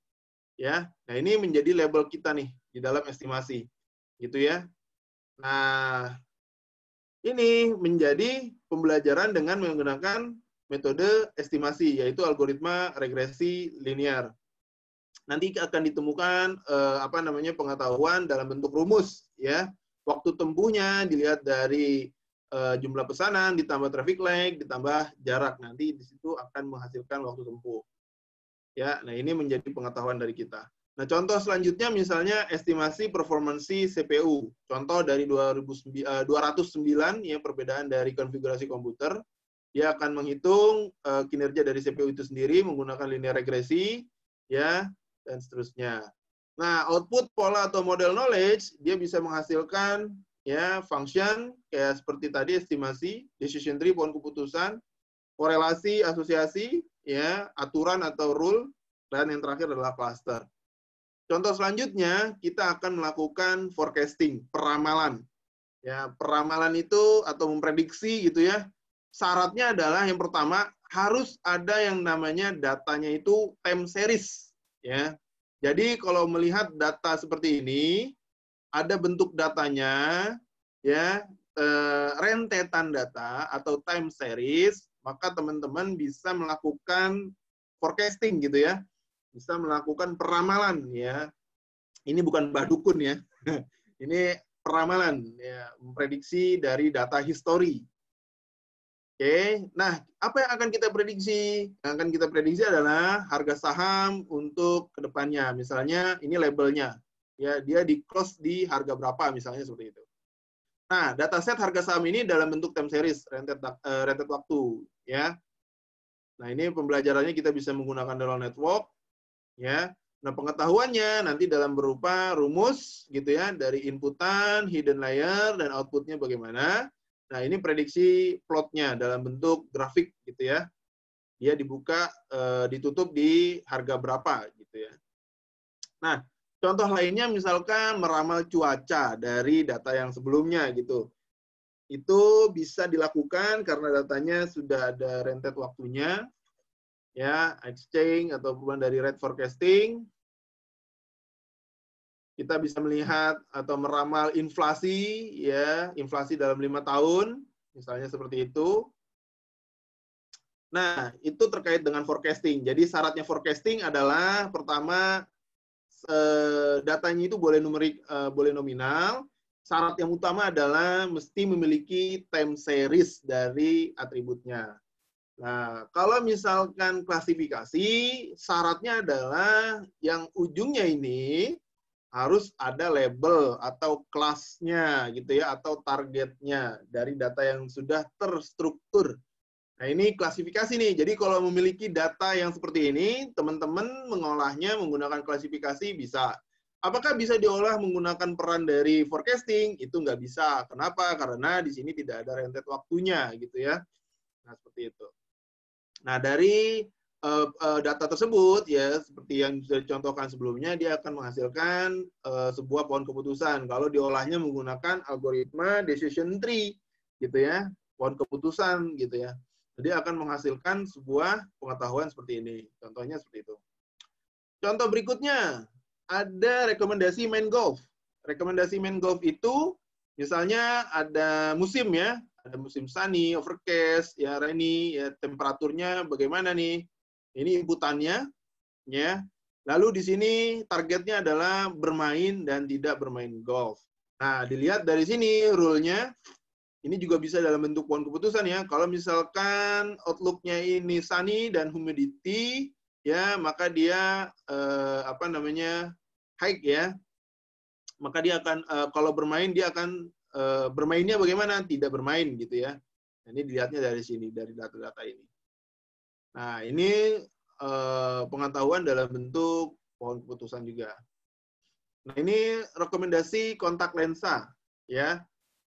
S1: Ya, nah ini menjadi label kita nih, di dalam estimasi. Gitu ya. Nah, ini menjadi pembelajaran dengan menggunakan metode estimasi, yaitu algoritma regresi linear. Nanti akan ditemukan pengetahuan dalam bentuk rumus, ya. Waktu tempuhnya dilihat dari jumlah pesanan ditambah traffic light ditambah jarak. Nanti di situ akan menghasilkan waktu tempuh. Ya, nah ini menjadi pengetahuan dari kita. Nah, contoh selanjutnya misalnya estimasi performansi CPU. Contoh dari 209 ya, perbedaan dari konfigurasi komputer. Dia akan menghitung kinerja dari CPU itu sendiri menggunakan linear regresi, ya, dan seterusnya. Nah, output pola atau model knowledge dia bisa menghasilkan ya function kayak seperti tadi estimasi, decision tree, pohon keputusan, korelasi, asosiasi, ya, aturan atau rule, dan yang terakhir adalah cluster. Contoh selanjutnya, kita akan melakukan forecasting, peramalan. Ya, peramalan itu atau memprediksi gitu ya. Syaratnya adalah yang pertama harus ada yang namanya datanya itu time series, ya. Jadi kalau melihat data seperti ini, ada bentuk datanya, ya, rentetan data atau time series, maka teman-teman bisa melakukan forecasting gitu ya. Bisa melakukan peramalan ya. Ini bukan mbah dukun ya. Ini peramalan ya, memprediksi dari data histori. Oke, nah apa yang akan kita prediksi? Yang akan kita prediksi adalah harga saham untuk kedepannya. Misalnya ini labelnya, ya dia di close di harga berapa misalnya seperti itu. Nah, dataset harga saham ini dalam bentuk time series, rented waktu, ya. Nah ini pembelajarannya kita bisa menggunakan neural network, ya. Nah pengetahuannya nanti dalam berupa rumus, gitu ya, dari inputan, hidden layer, dan outputnya bagaimana. Nah, ini prediksi plotnya dalam bentuk grafik gitu ya. Dia dibuka, ditutup di harga berapa gitu ya. Nah, contoh lainnya misalkan meramal cuaca dari data yang sebelumnya gitu. Itu bisa dilakukan karena datanya sudah ada rented waktunya, ya, exchange atau perubahan dari rate forecasting. Kita bisa melihat atau meramal inflasi, ya, inflasi dalam 5 tahun, misalnya seperti itu. Nah, itu terkait dengan forecasting. Jadi syaratnya forecasting adalah pertama datanya itu boleh numerik, boleh nominal. Syarat yang utama adalah mesti memiliki time series dari atributnya. Nah, kalau misalkan klasifikasi, syaratnya adalah yang ujungnya ini harus ada label atau kelasnya gitu ya, atau targetnya dari data yang sudah terstruktur. Nah, ini klasifikasi nih. Jadi kalau memiliki data yang seperti ini, teman-teman mengolahnya menggunakan klasifikasi bisa. Apakah bisa diolah menggunakan peran dari forecasting? Itu nggak bisa. Kenapa? Karena di sini tidak ada rented waktunya gitu ya. Nah, seperti itu. Nah, dari data tersebut ya seperti yang sudah dicontohkan sebelumnya, dia akan menghasilkan sebuah pohon keputusan kalau diolahnya menggunakan algoritma decision tree gitu ya, pohon keputusan gitu ya. Jadi akan menghasilkan sebuah pengetahuan seperti ini. Contohnya seperti itu. Contoh berikutnya ada rekomendasi main golf. Rekomendasi main golf itu misalnya ada musim ya, ada musim sunny, overcast, ya rainy, ya temperaturnya bagaimana nih. Ini inputannya, ya. Lalu di sini targetnya adalah bermain dan tidak bermain golf. Nah, dilihat dari sini rule-nya, ini juga bisa dalam bentuk pohon keputusan ya. Kalau misalkan outlook-nya ini sunny dan humidity, ya maka dia high ya. Maka dia akan kalau bermain dia akan bermainnya bagaimana? Tidak bermain gitu ya. Ini dilihatnya dari sini, dari data-data ini. Nah, ini pengetahuan dalam bentuk pohon keputusan juga. Nah, ini rekomendasi kontak lensa, ya.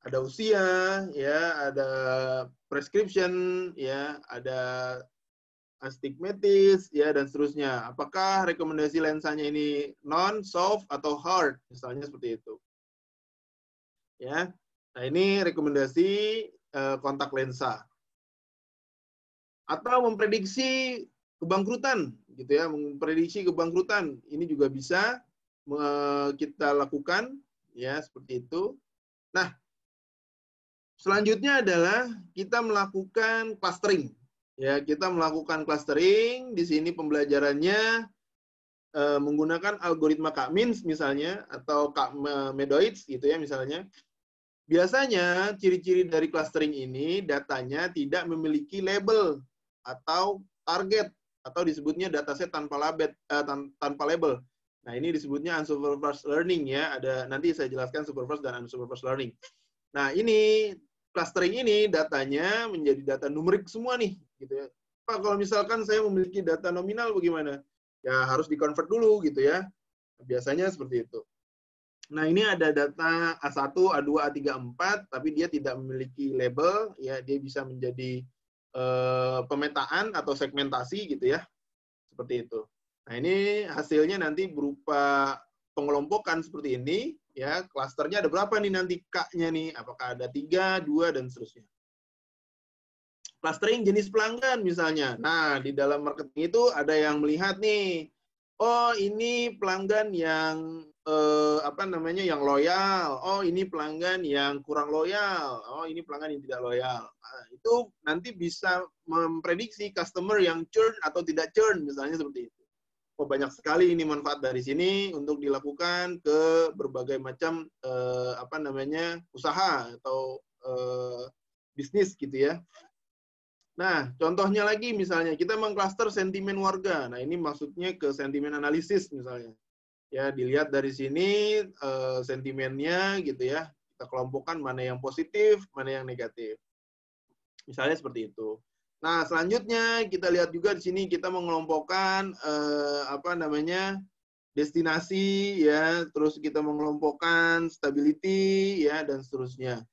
S1: Ada usia, ya, ada prescription, ya, ada astigmatis, ya, dan seterusnya. Apakah rekomendasi lensanya ini non, soft, atau hard, misalnya seperti itu. Ya, nah ini rekomendasi kontak lensa. Atau memprediksi kebangkrutan gitu ya, memprediksi kebangkrutan ini juga bisa kita lakukan ya seperti itu. Nah, Selanjutnya adalah kita melakukan clustering. Ya, kita melakukan clustering. Di sini pembelajarannya menggunakan algoritma K-means misalnya atau K-medoids gitu ya misalnya. Biasanya ciri-ciri dari clustering ini datanya tidak memiliki label atau target atau disebutnya dataset tanpa label. Nah, ini disebutnya unsupervised learning ya. Ada nanti saya jelaskan supervised dan unsupervised learning. Nah, ini clustering ini datanya menjadi data numerik semua nih gitu ya. Pak, kalau misalkan saya memiliki data nominal bagaimana? Ya harus di-convert dulu gitu ya. Biasanya seperti itu. Nah, ini ada data A1, A2, A3, A4, tapi dia tidak memiliki label, ya dia bisa menjadi pemetaan atau segmentasi gitu ya, seperti itu. Nah, ini hasilnya nanti berupa pengelompokan seperti ini, ya klasternya ada berapa nih nanti K-nya nih, apakah ada 3, 2, dan seterusnya. Clustering jenis pelanggan misalnya. Nah, di dalam marketing itu ada yang melihat nih, oh ini pelanggan yang yang loyal. Oh ini pelanggan yang kurang loyal. Oh ini pelanggan yang tidak loyal. Nah, itu nanti bisa memprediksi customer yang churn atau tidak churn misalnya seperti itu. Oh banyak sekali ini manfaat dari sini untuk dilakukan ke berbagai macam usaha atau bisnis gitu ya. Nah, contohnya lagi misalnya kita mengklaster sentimen warga. Nah, ini maksudnya ke sentimen analisis misalnya. Ya, dilihat dari sini sentimennya gitu ya. Kita kelompokkan mana yang positif, mana yang negatif. Misalnya seperti itu. Nah, selanjutnya kita lihat juga di sini kita mengelompokkan destinasi ya, terus kita mengelompokkan stability ya dan seterusnya.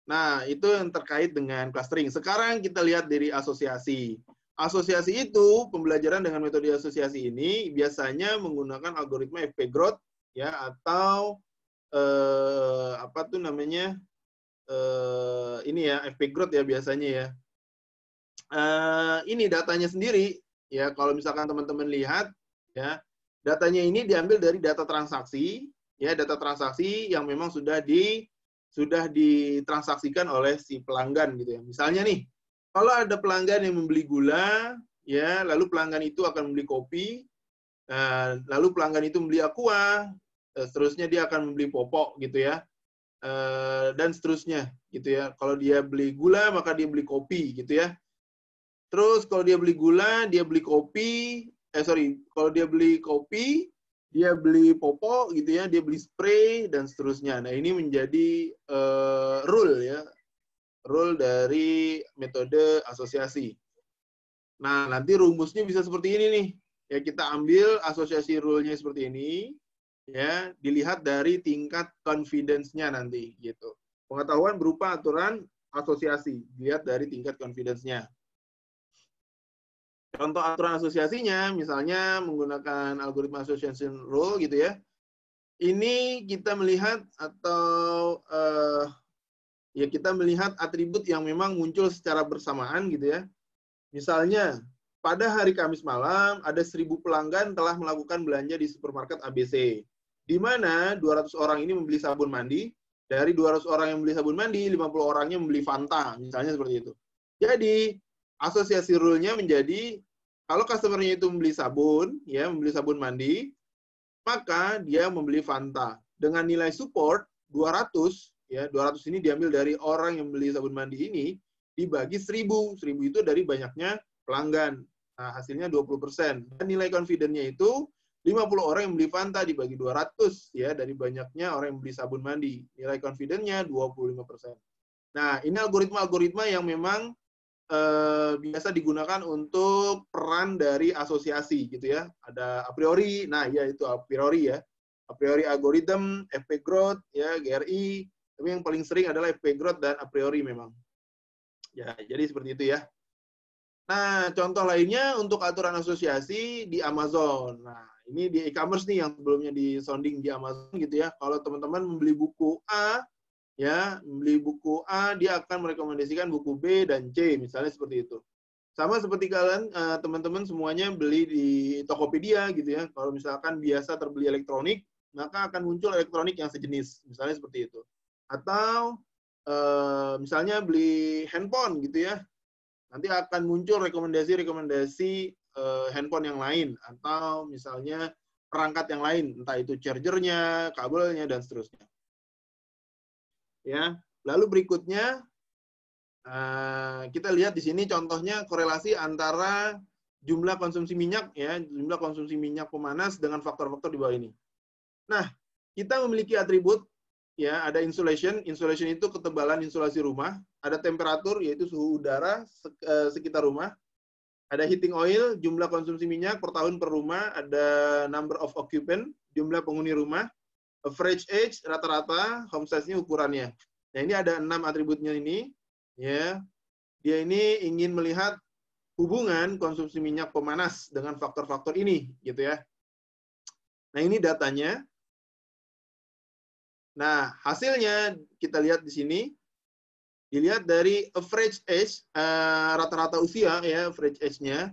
S1: Nah, itu yang terkait dengan clustering. Sekarang kita lihat dari asosiasi. Asosiasi itu, pembelajaran dengan metode asosiasi ini biasanya menggunakan algoritma FP-Growth ya atau ini ya FP-Growth ya biasanya ya. Ini datanya sendiri ya, kalau misalkan teman-teman lihat ya, datanya ini diambil dari data transaksi ya, data transaksi yang memang sudah ditransaksikan oleh si pelanggan gitu ya. Misalnya nih, kalau ada pelanggan yang membeli gula, ya, lalu pelanggan itu akan membeli kopi, lalu pelanggan itu membeli aqua, seterusnya dia akan membeli popok gitu ya, dan seterusnya gitu ya. Kalau dia beli gula, maka dia beli kopi gitu ya. Terus kalau dia beli gula, dia beli kopi, kalau dia beli kopi, dia beli popok gitu ya, dia beli spray dan seterusnya. Nah, ini menjadi rule ya. Rule dari metode asosiasi. Nah, nanti rumusnya bisa seperti ini nih. Ya, kita ambil asosiasi rule-nya seperti ini ya, dilihat dari tingkat confidence-nya nanti gitu. Pengetahuan berupa aturan asosiasi, dilihat dari tingkat confidence-nya. Contoh aturan asosiasinya, misalnya menggunakan algoritma association rule gitu ya. Ini kita melihat atau ya kita melihat atribut yang memang muncul secara bersamaan gitu ya. Misalnya, pada hari Kamis malam ada 1.000 pelanggan telah melakukan belanja di supermarket ABC. Di mana 200 orang ini membeli sabun mandi, dari 200 orang yang membeli sabun mandi, 50 orangnya membeli Fanta, misalnya seperti itu. Jadi, asosiasi rule-nya menjadi kalau customer-nya itu membeli sabun, ya, membeli sabun mandi, maka dia membeli Fanta. Dengan nilai support 200, ya, 200 ini diambil dari orang yang membeli sabun mandi ini, dibagi 1.000. 1.000 itu dari banyaknya pelanggan. Nah, hasilnya 20%. Dan nilai confidence-nya itu 50 orang yang beli Fanta dibagi 200, ya, dari banyaknya orang yang beli sabun mandi. Nilai confidence-nya 25%. Nah, ini algoritma-algoritma yang memang biasa digunakan untuk peran dari asosiasi gitu ya. Ada a priori, nah ya itu a priori ya. A priori algorithm, FP-Growth ya, GRI. Tapi yang paling sering adalah FP-Growth dan a priori memang. Ya, jadi seperti itu ya. Nah, contoh lainnya untuk aturan asosiasi di Amazon. Nah, ini di e-commerce nih yang sebelumnya di sounding di Amazon gitu ya. Kalau teman-teman membeli buku A, ya, membeli buku A, dia akan merekomendasikan buku B dan C, misalnya seperti itu. Sama seperti kalian, teman-teman semuanya beli di Tokopedia gitu ya. Kalau misalkan biasa terbeli elektronik, maka akan muncul elektronik yang sejenis, misalnya seperti itu. Atau misalnya beli handphone gitu ya, nanti akan muncul rekomendasi-rekomendasi handphone yang lain, atau misalnya perangkat yang lain, entah itu chargernya, kabelnya, dan seterusnya. Ya, lalu berikutnya kita lihat di sini contohnya korelasi antara jumlah konsumsi minyak, ya, jumlah konsumsi minyak pemanas dengan faktor-faktor di bawah ini. Nah, kita memiliki atribut, ya, ada insulation. Insulation itu ketebalan insulasi rumah. Ada temperatur, yaitu suhu udara sekitar rumah. Ada heating oil, jumlah konsumsi minyak per tahun per rumah. Ada number of occupant, jumlah penghuni rumah. Average age, rata-rata, home size-nya, ukurannya. Nah, ini ada 6 atributnya ini. Ya, dia ini ingin melihat hubungan konsumsi minyak pemanas dengan faktor-faktor ini, gitu ya. Nah, ini datanya. Nah, hasilnya kita lihat di sini. Dilihat dari average age, rata-rata usia, ya, average age-nya.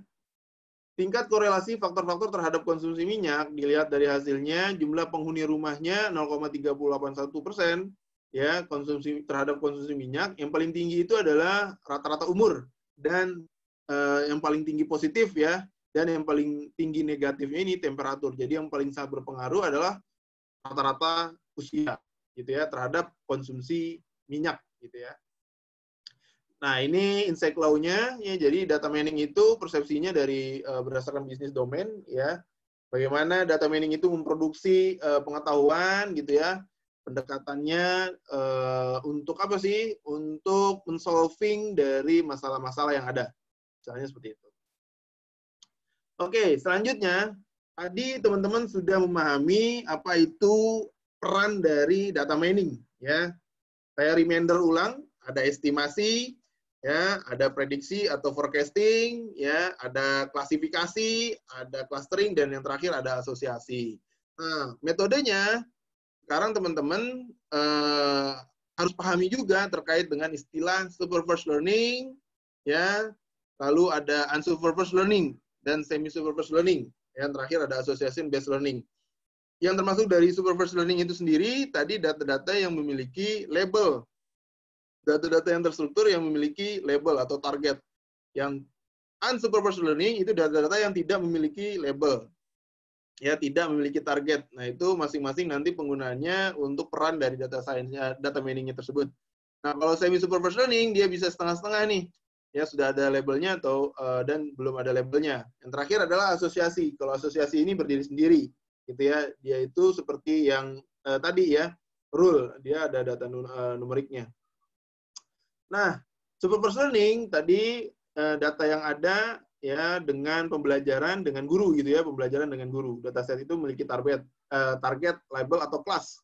S1: Tingkat korelasi faktor-faktor terhadap konsumsi minyak, dilihat dari hasilnya, jumlah penghuni rumahnya 0,3081%, ya, konsumsi terhadap konsumsi minyak. Yang paling tinggi itu adalah rata-rata umur, dan yang paling tinggi positif, ya, dan yang paling tinggi negatifnya ini temperatur. Jadi yang paling sangat berpengaruh adalah rata-rata usia, gitu ya, terhadap konsumsi minyak, gitu ya. Nah, ini insight law-nya, ya, jadi data mining itu persepsinya dari berdasarkan bisnis domain, ya. Bagaimana data mining itu memproduksi pengetahuan, gitu ya. Pendekatannya untuk apa sih? Untuk men-solving dari masalah-masalah yang ada. Misalnya seperti itu. Oke, selanjutnya, tadi teman-teman sudah memahami apa itu peran dari data mining, ya. Saya reminder ulang, ada estimasi, ya, ada prediksi atau forecasting, ya, ada klasifikasi, ada clustering, dan yang terakhir ada asosiasi. Nah, metodenya sekarang teman-teman harus pahami juga terkait dengan istilah supervised learning, ya, lalu ada unsupervised learning dan semi-supervised learning. Yang terakhir ada association based learning. Yang termasuk dari supervised learning itu sendiri, tadi data-data yang memiliki label. Data-data yang terstruktur yang memiliki label atau target. Yang unsupervised learning itu data-data yang tidak memiliki label. Ya, tidak memiliki target. Nah, itu masing-masing nanti penggunaannya untuk peran dari data science-nya, data mining-nya tersebut. Nah, kalau semi-supervised learning, dia bisa setengah-setengah nih. Ya, sudah ada labelnya atau dan belum ada labelnya. Yang terakhir adalah asosiasi. Kalau asosiasi ini berdiri sendiri, gitu ya. Dia itu seperti yang tadi ya, rule. Dia ada data numeriknya. Nah, supervised learning tadi data yang ada ya dengan pembelajaran dengan guru, gitu ya, pembelajaran dengan guru. Dataset itu memiliki target, label atau kelas.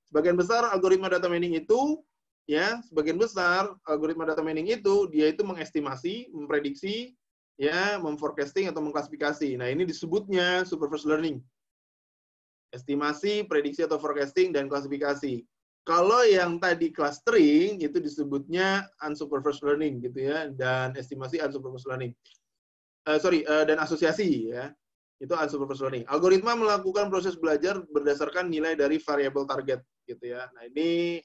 S1: Sebagian besar algoritma data mining itu, ya, sebagian besar algoritma data mining itu dia itu mengestimasi, memprediksi, ya, memforecasting atau mengklasifikasi. Nah, ini disebutnya supervised learning. Estimasi, prediksi atau forecasting, dan klasifikasi. Kalau yang tadi clustering itu disebutnya unsupervised learning, gitu ya, dan estimasi unsupervised learning. Dan asosiasi, ya, itu unsupervised learning. Algoritma melakukan proses belajar berdasarkan nilai dari variabel target, gitu ya. Nah, ini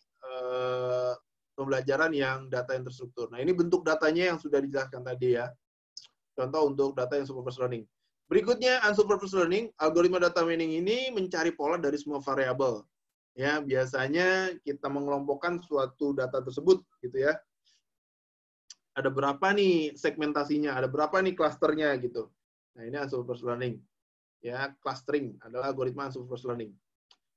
S1: pembelajaran yang data yang terstruktur. Nah, ini bentuk datanya yang sudah dijelaskan tadi, ya. Contoh untuk data yang supervised learning. Berikutnya unsupervised learning. Algoritma data mining ini mencari pola dari semua variabel. Ya, biasanya kita mengelompokkan suatu data tersebut, gitu ya. Ada berapa nih segmentasinya, ada berapa nih klasternya, gitu. Nah, ini unsupervised learning. Ya, clustering adalah algoritma unsupervised learning.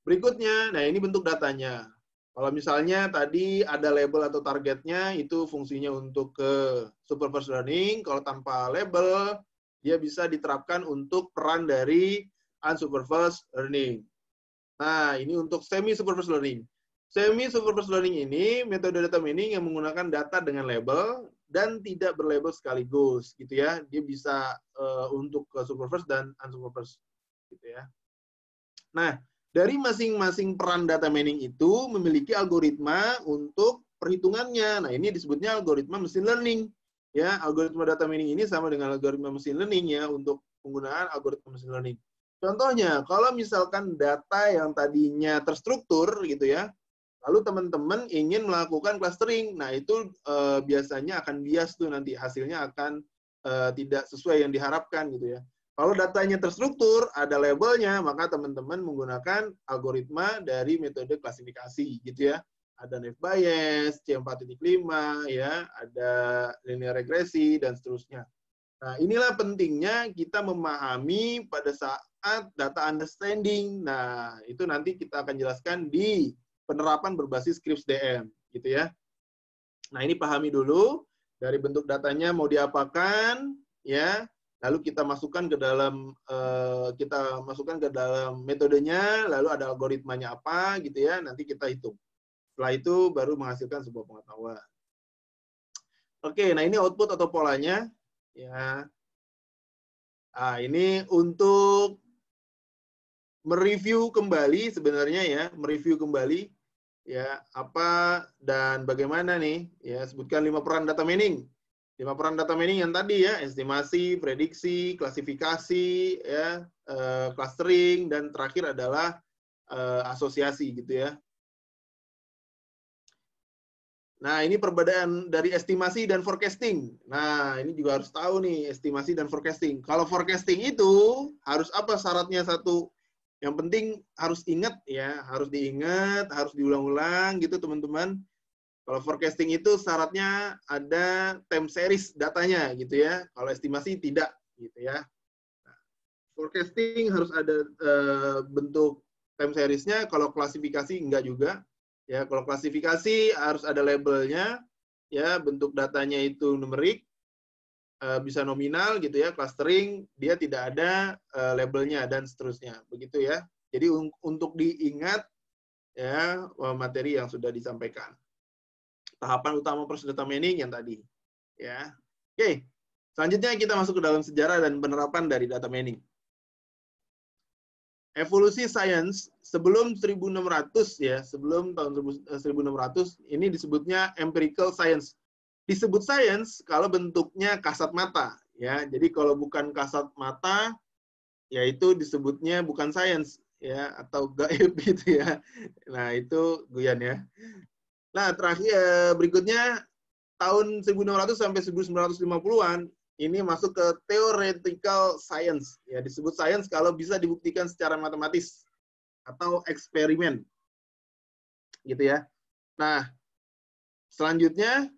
S1: Berikutnya, nah ini bentuk datanya. Kalau misalnya tadi ada label atau targetnya, itu fungsinya untuk ke supervised learning. Kalau tanpa label, dia bisa diterapkan untuk peran dari unsupervised learning. Nah, ini untuk semi-supervised learning. Semi-supervised learning ini metode data mining yang menggunakan data dengan label dan tidak berlabel sekaligus, gitu ya. Dia bisa untuk supervised dan unsupervised, gitu ya. Nah, dari masing-masing peran data mining itu memiliki algoritma untuk perhitungannya. Nah, ini disebutnya algoritma machine learning. Ya, algoritma data mining ini sama dengan algoritma machine learning, ya, untuk penggunaan algoritma machine learning. Contohnya, kalau misalkan data yang tadinya terstruktur, gitu ya, Lalu teman-teman ingin melakukan clustering. Nah, itu biasanya akan bias tuh nanti hasilnya akan tidak sesuai yang diharapkan gitu ya. Kalau datanya terstruktur, ada labelnya, maka teman-teman menggunakan algoritma dari metode klasifikasi gitu ya. Ada naive Bayes, C4.5 ya, ada linear regresi dan seterusnya. Nah, inilah pentingnya kita memahami pada saat data understanding. Nah, itu nanti kita akan jelaskan di penerapan berbasis Scripps DM gitu ya. Nah, ini pahami dulu dari bentuk datanya mau diapakan ya. Lalu kita masukkan ke dalam metodenya, lalu ada algoritmanya apa gitu ya, nanti kita hitung. Setelah itu baru menghasilkan sebuah pengetahuan. Oke, nah ini output atau polanya ya. Nah, ini untuk mereview kembali sebenarnya ya, mereview kembali ya apa dan bagaimana nih ya, sebutkan 5 peran data mining. 5 peran data mining yang tadi ya, estimasi, prediksi, klasifikasi ya, clustering, dan terakhir adalah asosiasi gitu ya. Nah, ini perbedaan dari estimasi dan forecasting. Nah, ini juga harus tahu nih, estimasi dan forecasting. Kalau forecasting itu harus apa syaratnya satu? Yang penting harus ingat ya, harus diingat, harus diulang-ulang gitu teman-teman. Kalau forecasting itu syaratnya ada time series datanya gitu ya. Kalau estimasi tidak gitu ya. Nah, forecasting harus ada bentuk time series-nya, kalau klasifikasi enggak juga. Ya, kalau klasifikasi harus ada labelnya, ya bentuk datanya itu numerik, bisa nominal gitu ya. Clustering dia tidak ada labelnya dan seterusnya, begitu ya. Jadi untuk diingat ya materi yang sudah disampaikan. Tahapan utama proses data mining yang tadi, ya. Oke, selanjutnya kita masuk ke dalam sejarah dan penerapan dari data mining. Evolusi sains sebelum 1600 ya, sebelum tahun 1600 ini disebutnya empirical science. Disebut sains kalau bentuknya kasat mata ya. Jadi kalau bukan kasat mata yaitu disebutnya bukan sains ya, atau gaib gitu ya. Nah, itu Guyan ya. Nah, terakhir berikutnya tahun 1600 sampai 1950-an ini masuk ke theoretical science. Ya, disebut science kalau bisa dibuktikan secara matematis atau eksperimen. Gitu ya. Nah, selanjutnya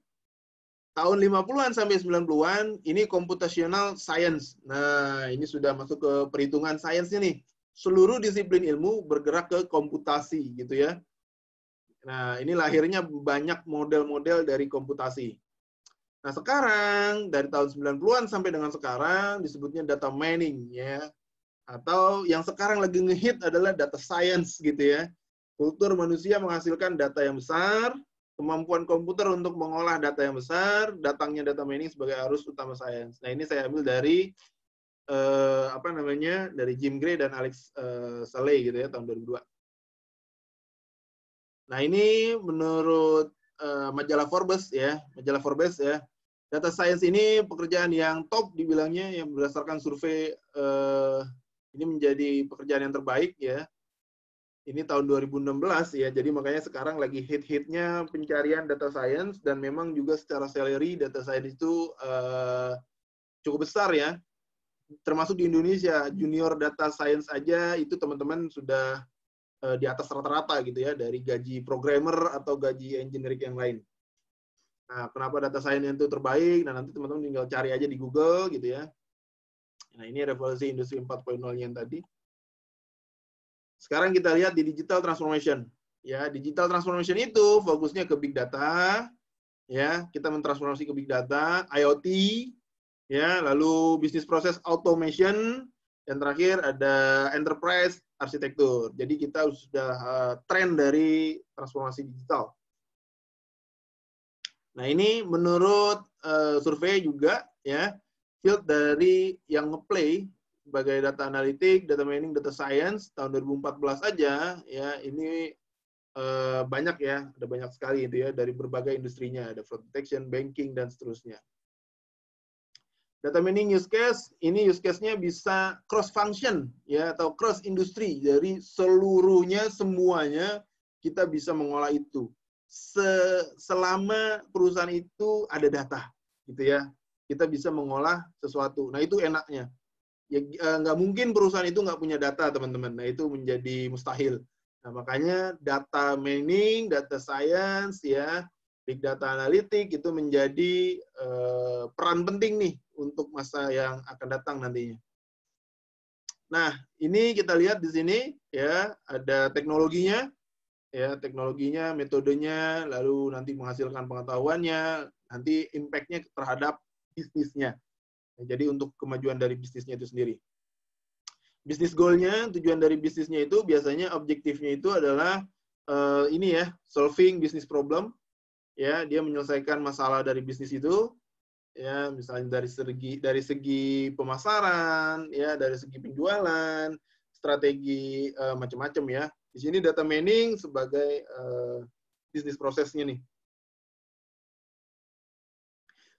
S1: tahun 50-an sampai 90-an ini computational science. Nah, ini sudah masuk ke perhitungan sainsnya nih. Seluruh disiplin ilmu bergerak ke komputasi gitu ya. Nah, ini lahirnya banyak model-model dari komputasi. Nah, sekarang dari tahun 90-an sampai dengan sekarang disebutnya data mining ya. Atau yang sekarang lagi ngehit adalah data science gitu ya. Kultur manusia menghasilkan data yang besar, kemampuan komputer untuk mengolah data yang besar, datangnya data mining sebagai arus utama sains. Nah, ini saya ambil dari dari Jim Gray dan Alex Saleh gitu ya, tahun 2002. Nah, ini menurut majalah Forbes ya, data science ini pekerjaan yang top dibilangnya, yang berdasarkan survei ini menjadi pekerjaan yang terbaik ya. Ini tahun 2016 ya, jadi makanya sekarang lagi hit-hitnya pencarian data science, dan memang juga secara salary data science itu cukup besar ya. Termasuk di Indonesia, junior data science aja itu teman-teman sudah di atas rata-rata gitu ya, dari gaji programmer atau gaji engineering yang lain. Nah, kenapa data science itu terbaik? Nah, nanti teman-teman tinggal cari aja di Google gitu ya. Nah, ini revolusi industri 4.0 yang tadi. Sekarang kita lihat di digital transformation. Ya, digital transformation itu fokusnya ke big data. Ya, kita mentransformasi ke big data, IoT, ya, lalu bisnis proses automation, dan terakhir ada enterprise arsitektur. Jadi kita sudah tren dari transformasi digital. Nah, ini menurut survei juga ya, field dari yang ngeplay sebagai data analitik, data mining, data science tahun 2014 aja ya, ini banyak ya, ada banyak sekali itu ya, dari berbagai industrinya, ada fraud detection, banking, dan seterusnya. Data mining use case, ini use case-nya bisa cross function ya, atau cross industry, dari seluruhnya semuanya kita bisa mengolah itu. Selama perusahaan itu ada data, gitu ya. Kita bisa mengolah sesuatu. Nah, itu enaknya. Ya, nggak mungkin perusahaan itu nggak punya data, teman-teman. Nah, itu menjadi mustahil. Nah, makanya data mining, data science, ya, big data analytic itu menjadi peran penting nih untuk masa yang akan datang nantinya. Nah, ini kita lihat di sini, ya, ada teknologinya, ya, teknologinya, metodenya, lalu nanti menghasilkan pengetahuannya, nanti impact-nya terhadap bisnisnya. Jadi untuk kemajuan dari bisnisnya itu sendiri. Bisnis goal-nya, tujuan dari bisnisnya itu biasanya objektifnya itu adalah ini ya, solving business problem. Ya, dia menyelesaikan masalah dari bisnis itu. Ya, misalnya dari segi pemasaran, ya, dari segi penjualan, strategi macam-macam ya. Di sini data mining sebagai bisnis prosesnya nih.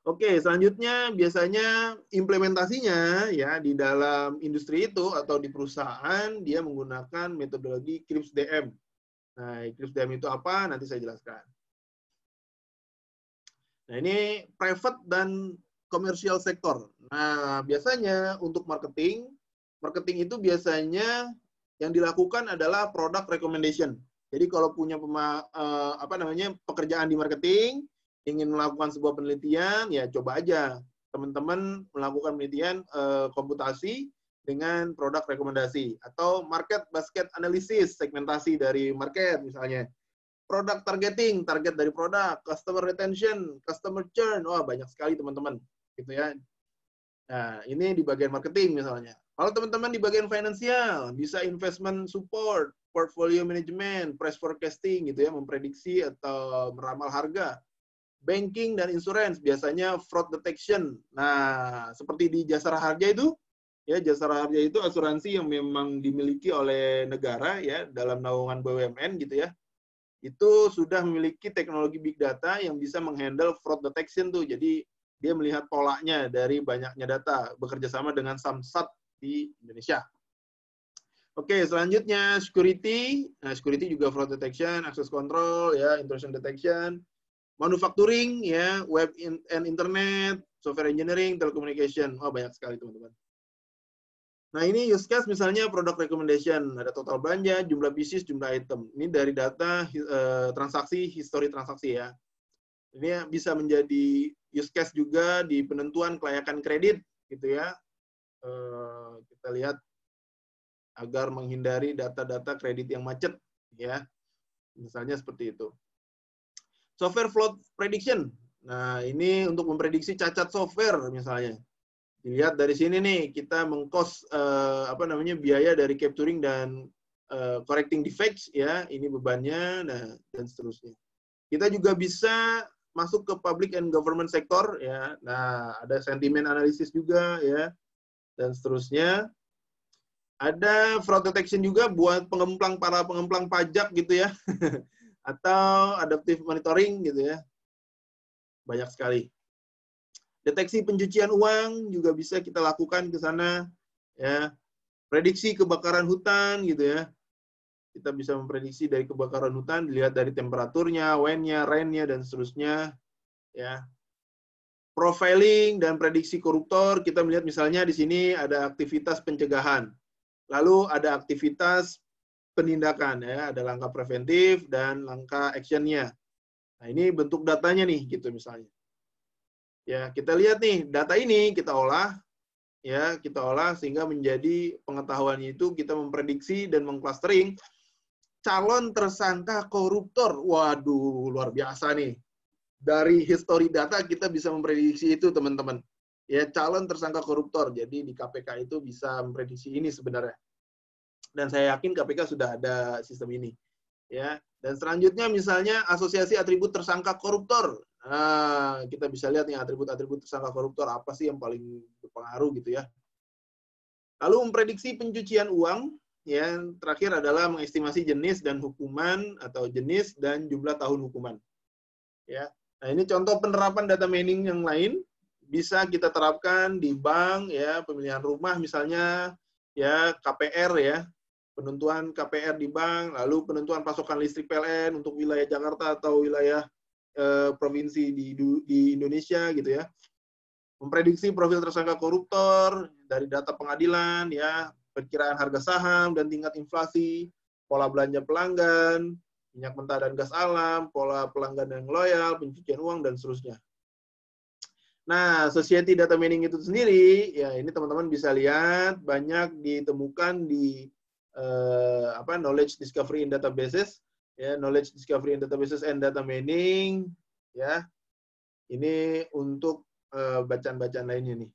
S1: Oke, selanjutnya biasanya implementasinya ya di dalam industri itu atau di perusahaan dia menggunakan metodologi CRISP-DM. Nah, CRISP-DM itu apa? Nanti saya jelaskan. Nah, ini private dan commercial sector. Nah, biasanya untuk marketing itu biasanya yang dilakukan adalah product recommendation. Jadi kalau punya pekerjaan di marketing, ingin melakukan sebuah penelitian, ya coba aja teman-teman melakukan penelitian komputasi dengan produk rekomendasi atau market basket analysis, segmentasi dari market misalnya. Product targeting, target dari produk, customer retention, customer churn, wah banyak sekali teman-teman, gitu ya. Nah, ini di bagian marketing misalnya. Kalau teman-teman di bagian finansial, bisa investment support, portfolio management, price forecasting gitu ya, memprediksi atau meramal harga. Banking dan insurance, biasanya fraud detection. Nah, seperti di Jasara Harja itu, ya Jasara Harja itu asuransi yang memang dimiliki oleh negara ya dalam naungan BUMN gitu ya. Itu sudah memiliki teknologi big data yang bisa menghandle fraud detection tuh. Jadi dia melihat polanya dari banyaknya data, bekerja sama dengan Samsat di Indonesia. Oke, selanjutnya security. Nah, security juga fraud detection, access control, ya, intrusion detection. Manufacturing, ya, web and internet, software engineering, telecommunication. Oh, banyak sekali, teman-teman. Nah, ini use case misalnya product recommendation. Ada total belanja, jumlah bisnis, jumlah item. Ini dari data transaksi, history transaksi ya. Ini bisa menjadi use case juga di penentuan kelayakan kredit, gitu ya. Kita lihat agar menghindari data-data kredit yang macet, ya. Misalnya seperti itu. Software float prediction. Nah, ini untuk memprediksi cacat software misalnya. Dilihat dari sini nih, kita mengkos biaya dari capturing dan correcting defects ya, ini bebannya, nah dan seterusnya. Kita juga bisa masuk ke public and government sector ya. Nah, ada sentiment analysis juga ya dan seterusnya. Ada fraud detection juga buat para pengemplang pajak gitu ya. Atau adaptive monitoring gitu ya. Banyak sekali. Deteksi pencucian uang juga bisa kita lakukan ke sana ya. Prediksi kebakaran hutan gitu ya. Kita bisa memprediksi dari kebakaran hutan dilihat dari temperaturnya, wind-nya, rain-nya dan seterusnya ya. Profiling dan prediksi koruptor, kita melihat misalnya di sini ada aktivitas pencegahan. Lalu ada aktivitas penindakan ya, ada langkah preventif dan langkah action-nya. Nah, ini bentuk datanya nih gitu misalnya. Ya, kita lihat nih, data ini kita olah sehingga menjadi pengetahuannya itu kita memprediksi dan mengclustering calon tersangka koruptor. Waduh, luar biasa nih. Dari history data kita bisa memprediksi itu, teman-teman. Ya, calon tersangka koruptor. Jadi di KPK itu bisa memprediksi ini sebenarnya. Dan saya yakin KPK sudah ada sistem ini. Ya, dan selanjutnya misalnya asosiasi atribut tersangka koruptor. Nah, kita bisa lihat nih atribut-atribut tersangka koruptor apa sih yang paling berpengaruh gitu ya. Lalu memprediksi pencucian uang, ya, terakhir adalah mengestimasi jenis dan hukuman atau jenis dan jumlah tahun hukuman. Ya. Nah, ini contoh penerapan data mining yang lain bisa kita terapkan di bank ya, pemilihan rumah misalnya ya, KPR ya. penentuan KPR di bank, lalu penentuan pasokan listrik PLN untuk wilayah Jakarta atau wilayah provinsi di Indonesia gitu ya. Memprediksi profil tersangka koruptor dari data pengadilan, ya, perkiraan harga saham dan tingkat inflasi, pola belanja pelanggan, minyak mentah dan gas alam, pola pelanggan yang loyal, pencucian uang, dan seterusnya. Nah, Society Data Mining itu sendiri, ya ini teman-teman bisa lihat banyak ditemukan di knowledge discovery in databases, ya, knowledge discovery in databases and data mining, ya. Ini untuk bacaan-bacaan lainnya nih.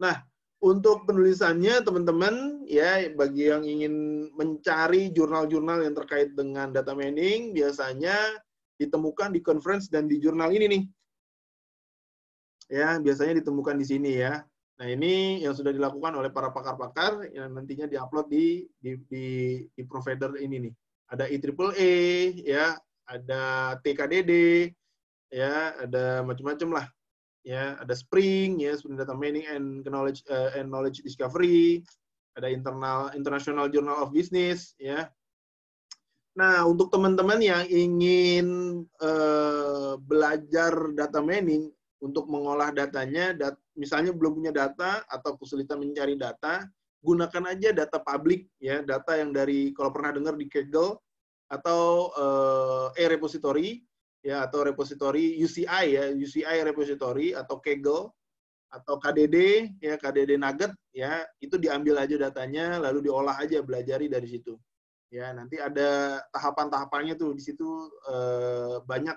S1: Nah, untuk penulisannya teman-teman, ya, bagi yang ingin mencari jurnal-jurnal yang terkait dengan data mining, biasanya ditemukan di conference dan di jurnal ini nih. Ya, biasanya ditemukan di sini ya. Nah, ini yang sudah dilakukan oleh para pakar-pakar yang nantinya diupload di provider ini nih. Ada IEEE, ya, ada TKDD, ya, ada macam-macam lah. Ya, ada Spring, ya, Spring Data Mining and Knowledge Discovery, ada International Journal of Business, ya. Nah, untuk teman-teman yang ingin belajar data mining untuk mengolah datanya, misalnya belum punya data atau kesulitan mencari data, gunakan aja data publik, ya, data yang dari, kalau pernah dengar di Kaggle atau e-repository, ya, atau repository UCI, ya, UCI repository atau Kaggle atau KDD, ya, KDD Nugget, ya, itu diambil aja datanya lalu diolah aja, belajari dari situ. Ya, nanti ada tahapan-tahapannya tuh di situ, banyak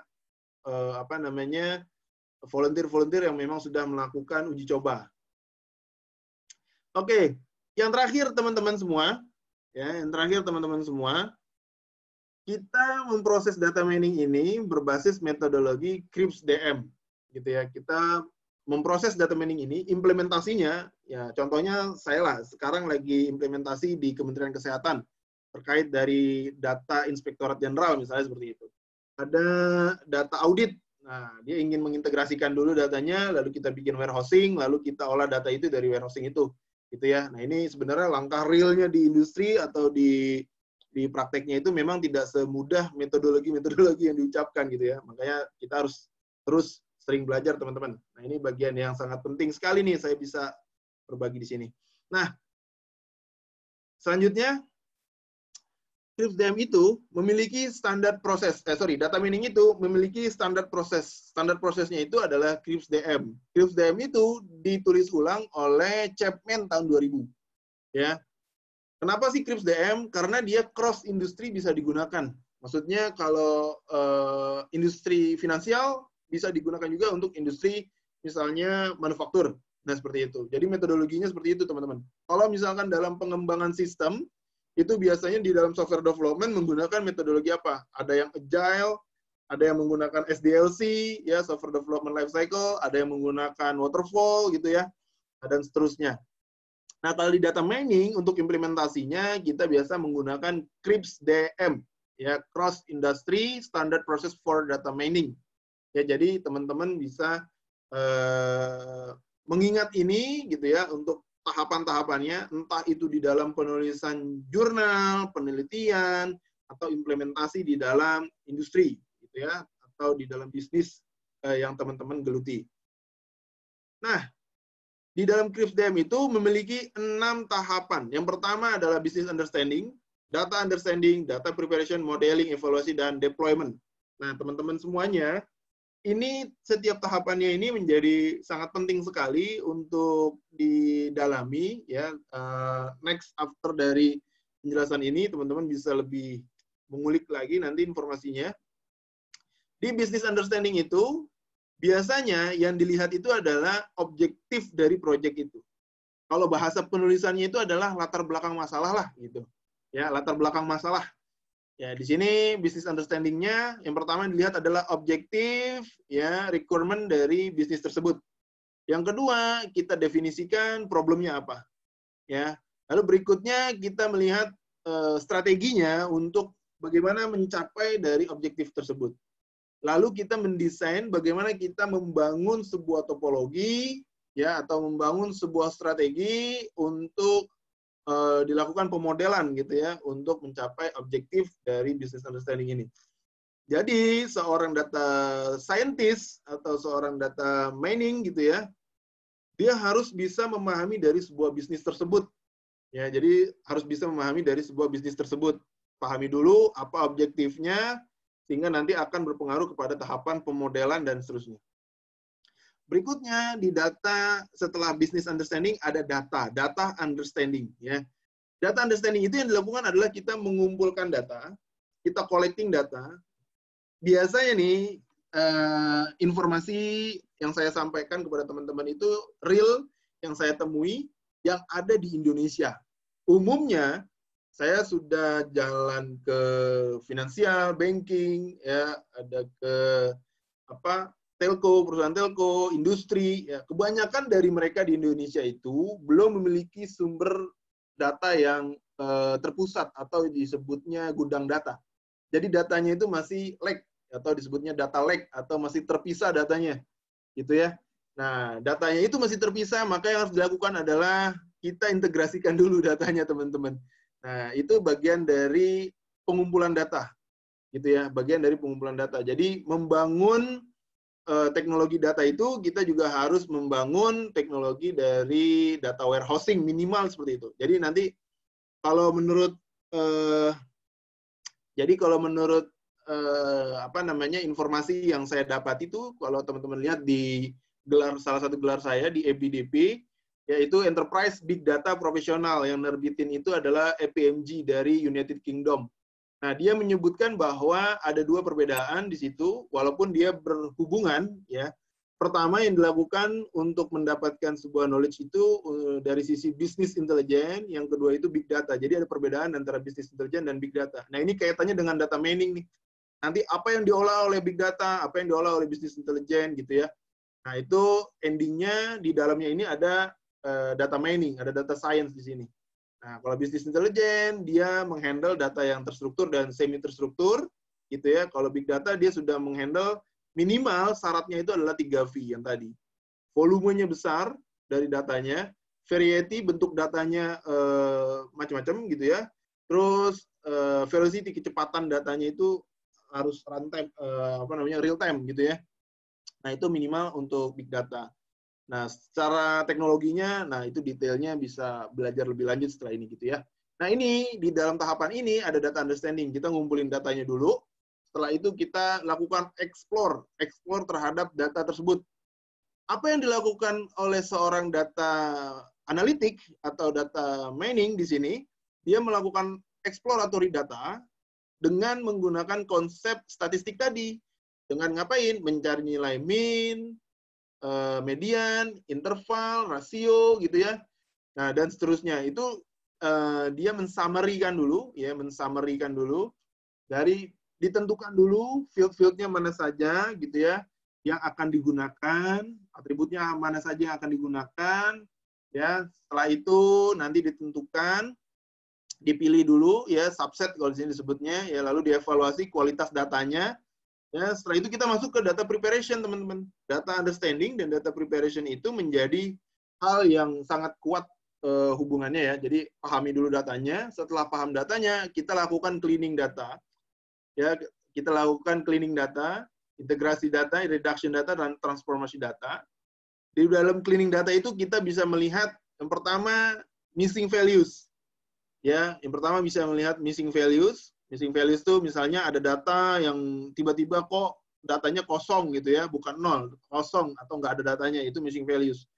S1: volunteer-volunteer yang memang sudah melakukan uji coba. Oke, yang terakhir teman-teman semua, ya, yang terakhir teman-teman semua, kita memproses data mining ini berbasis metodologi CRISP-DM, gitu ya. Kita memproses data mining ini, implementasinya, ya, contohnya saya lah, sekarang lagi implementasi di Kementerian Kesehatan terkait dari data Inspektorat Jenderal misalnya seperti itu. Ada data audit. Nah, dia ingin mengintegrasikan dulu datanya, lalu kita bikin warehousing, lalu kita olah data itu dari warehousing itu, gitu ya. Nah, ini sebenarnya langkah realnya di industri atau di prakteknya itu memang tidak semudah metodologi yang diucapkan gitu ya. Makanya kita harus terus sering belajar teman-teman. Nah, ini bagian yang sangat penting sekali nih saya bisa berbagi di sini. Nah, selanjutnya CRISP-DM itu memiliki standar proses. Data mining itu memiliki standar proses. Standar prosesnya itu adalah CRISP-DM. CRISP-DM itu ditulis ulang oleh Chapman tahun 2000. Ya. Kenapa sih CRISP-DM? Karena dia cross industri bisa digunakan. Maksudnya kalau industri finansial bisa digunakan juga untuk industri misalnya manufaktur. Nah, seperti itu. Jadi metodologinya seperti itu, teman-teman. Kalau misalkan dalam pengembangan sistem, itu biasanya di dalam software development menggunakan metodologi apa? Ada yang agile, ada yang menggunakan SDLC, ya, software development lifecycle, ada yang menggunakan waterfall, gitu ya, dan seterusnya. Nah, kalau di data mining, untuk implementasinya, kita biasa menggunakan CRISP-DM, ya, Cross Industry Standard Process for Data Mining. Ya, jadi teman-teman bisa mengingat ini, gitu ya, untuk tahapan-tahapannya, entah itu di dalam penulisan jurnal, penelitian, atau implementasi di dalam industri, gitu ya, atau di dalam bisnis yang teman-teman geluti. Nah, di dalam CRISP-DM itu memiliki 6 tahapan. Yang pertama adalah business understanding, data preparation, modeling, evaluasi, dan deployment. Nah, teman-teman semuanya, ini setiap tahapannya ini menjadi sangat penting sekali untuk didalami, ya. Next after dari penjelasan ini, teman-teman bisa lebih mengulik lagi nanti informasinya. Di business understanding itu, biasanya yang dilihat itu adalah objektif dari proyek itu. Kalau bahasa penulisannya itu adalah latar belakang masalah lah, gitu. Ya, latar belakang masalah. Ya, di sini business understanding-nya yang pertama yang dilihat adalah objektif, ya, requirement dari bisnis tersebut. Yang kedua, kita definisikan problemnya apa. Ya. Lalu berikutnya kita melihat strateginya untuk bagaimana mencapai dari objektif tersebut. Lalu kita mendesain bagaimana kita membangun sebuah topologi, ya, atau membangun sebuah strategi untuk dilakukan pemodelan gitu ya untuk mencapai objektif dari business understanding ini. Jadi seorang data scientist atau seorang data mining gitu ya, dia harus bisa memahami dari sebuah bisnis tersebut. Ya, jadi harus bisa memahami dari sebuah bisnis tersebut. Pahami dulu apa objektifnya, sehingga nanti akan berpengaruh kepada tahapan pemodelan dan seterusnya. Berikutnya di data setelah business understanding ada data understanding ya. Data understanding itu yang dilakukan adalah kita mengumpulkan data, kita collecting data. Biasanya nih informasi yang saya sampaikan kepada teman-teman itu real yang saya temui yang ada di Indonesia. Umumnya saya sudah jalan ke finansial, banking, ya ada ke telco, perusahaan telco, industri, ya, kebanyakan dari mereka di Indonesia itu belum memiliki sumber data yang terpusat atau disebutnya gudang data. Jadi datanya itu masih lag atau disebutnya data lag atau masih terpisah datanya, gitu ya. Nah, datanya itu masih terpisah, maka yang harus dilakukan adalah kita integrasikan dulu datanya, teman-teman. Nah, itu bagian dari pengumpulan data, gitu ya, bagian dari pengumpulan data. Jadi membangun teknologi data itu, kita juga harus membangun teknologi dari data warehousing minimal seperti itu. Jadi nanti kalau menurut informasi yang saya dapat itu, kalau teman-teman lihat di salah satu gelar saya di EBDP, yaitu Enterprise Big Data Professional, yang nerbitin itu adalah EPMG dari United Kingdom. Nah, dia menyebutkan bahwa ada dua perbedaan di situ, walaupun dia berhubungan, ya. Pertama yang dilakukan untuk mendapatkan sebuah knowledge itu dari sisi business intelligence, yang kedua itu big data. Jadi ada perbedaan antara business intelligence dan big data. Nah, ini kaitannya dengan data mining nih. Nanti apa yang diolah oleh big data, apa yang diolah oleh business intelligence gitu ya. Nah, itu endingnya di dalamnya ini ada data mining, ada data science di sini. Nah, kalau business intelligence, dia menghandle data yang terstruktur dan semi-terstruktur, gitu ya. Kalau big data, dia sudah menghandle minimal syaratnya itu adalah 3V yang tadi. Volumenya besar dari datanya, variety bentuk datanya macam-macam gitu ya. Terus velocity kecepatan datanya itu harus runtime real time gitu ya. Nah, itu minimal untuk big data. Nah, secara teknologinya, nah itu detailnya bisa belajar lebih lanjut setelah ini gitu ya. Nah, ini di dalam tahapan ini ada data understanding. Kita ngumpulin datanya dulu. Setelah itu kita lakukan explore terhadap data tersebut. Apa yang dilakukan oleh seorang data analitik atau data mining di sini, dia melakukan exploratory data dengan menggunakan konsep statistik tadi. Dengan ngapain? Mencari nilai mean, median, interval, rasio gitu ya. Nah, dan seterusnya. Itu dia mensummary-kan dulu dari ditentukan dulu field-fieldnya mana saja gitu ya yang akan digunakan, atributnya mana saja yang akan digunakan ya. Setelah itu nanti ditentukan, dipilih dulu ya subset kalau di sini disebutnya ya, lalu dievaluasi kualitas datanya. Ya, setelah itu kita masuk ke data preparation, teman-teman. Data understanding dan data preparation itu menjadi hal yang sangat kuat hubungannya ya. Jadi pahami dulu datanya. Setelah paham datanya, kita lakukan cleaning data. Ya, kita lakukan cleaning data, integrasi data, reduction data, dan transformasi data. Di dalam cleaning data itu kita bisa melihat yang pertama missing values. Ya, yang pertama bisa melihat missing values. Missing values itu misalnya ada data yang tiba-tiba kok datanya kosong gitu ya, bukan nol, kosong atau nggak ada datanya, itu missing values.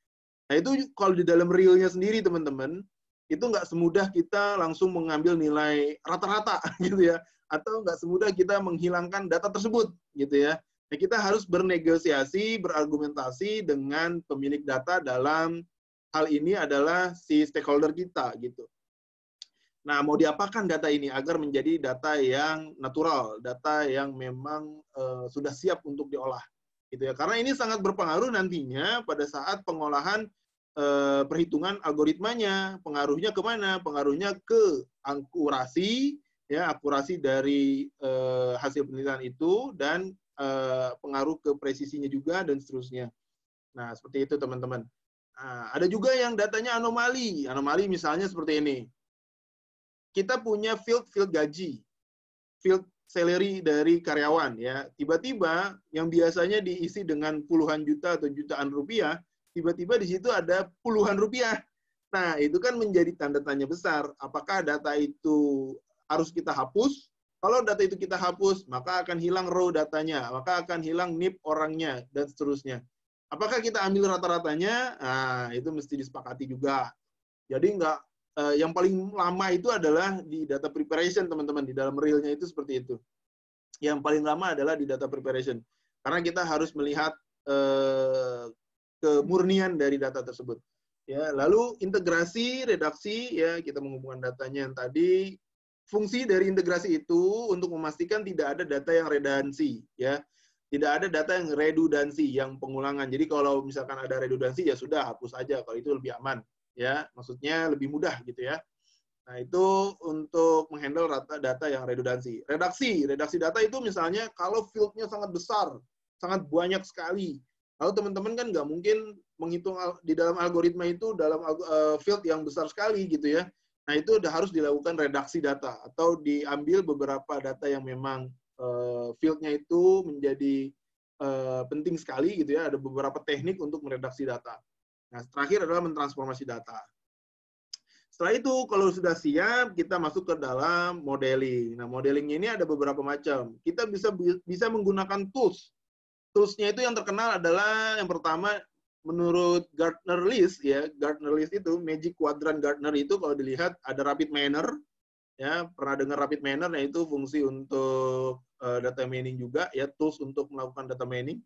S1: Nah, itu kalau di dalam realnya sendiri, teman-teman, itu nggak semudah kita langsung mengambil nilai rata-rata gitu ya, atau nggak semudah kita menghilangkan data tersebut gitu ya. Nah, kita harus bernegosiasi, berargumentasi dengan pemilik data dalam hal ini adalah si stakeholder kita gitu. Nah, mau diapakan data ini agar menjadi data yang natural, data yang memang sudah siap untuk diolah, gitu ya. Karena ini sangat berpengaruh nantinya pada saat pengolahan perhitungan algoritmanya. Pengaruhnya kemana? Pengaruhnya ke akurasi, ya, akurasi dari hasil penelitian itu, dan pengaruh ke presisinya juga dan seterusnya. Nah, seperti itu, teman-teman. Nah, ada juga yang datanya anomali. Anomali misalnya seperti ini. kita punya field gaji, field salary dari karyawan ya. Tiba-tiba yang biasanya diisi dengan puluhan juta atau jutaan rupiah, tiba-tiba di situ ada puluhan rupiah. Nah, itu kan menjadi tanda tanya besar. Apakah data itu harus kita hapus? Kalau data itu kita hapus, maka akan hilang raw datanya, maka akan hilang NIP orangnya, dan seterusnya. Apakah kita ambil rata-ratanya? Nah, itu mesti disepakati juga. Jadi yang paling lama itu adalah di data preparation, teman-teman. Di dalam realnya itu seperti itu. Yang paling lama adalah di data preparation. Karena kita harus melihat kemurnian dari data tersebut. Ya, lalu integrasi, redaksi, ya kita menghubungkan datanya yang tadi. Fungsi dari integrasi itu untuk memastikan tidak ada data yang redundansi, ya. Tidak ada data yang redundansi, yang pengulangan. Jadi kalau misalkan ada redundansi, ya sudah hapus aja. Kalau itu lebih aman, ya. Maksudnya lebih mudah gitu ya. Nah, itu untuk menghandle data yang redundansi. Redaksi data itu misalnya kalau field-nya sangat besar, sangat banyak sekali. Lalu teman-teman kan nggak mungkin menghitung di dalam algoritma itu dalam field yang besar sekali gitu ya. Nah, itu harus dilakukan redaksi data atau diambil beberapa data yang memang field-nya itu menjadi penting sekali gitu ya. Ada beberapa teknik untuk meredaksi data. Nah, terakhir adalah mentransformasi data. Setelah itu, kalau sudah siap, kita masuk ke dalam modeling. Nah, modelingnya ini ada beberapa macam. Kita bisa menggunakan tools. Tools-nya itu yang terkenal adalah yang pertama, menurut Gartner List, ya, Gartner List itu, Magic Quadrant Gartner itu kalau dilihat ada Rapid Miner, ya, pernah dengar Rapid Miner, nah itu fungsi untuk data mining juga, ya, tools untuk melakukan data mining.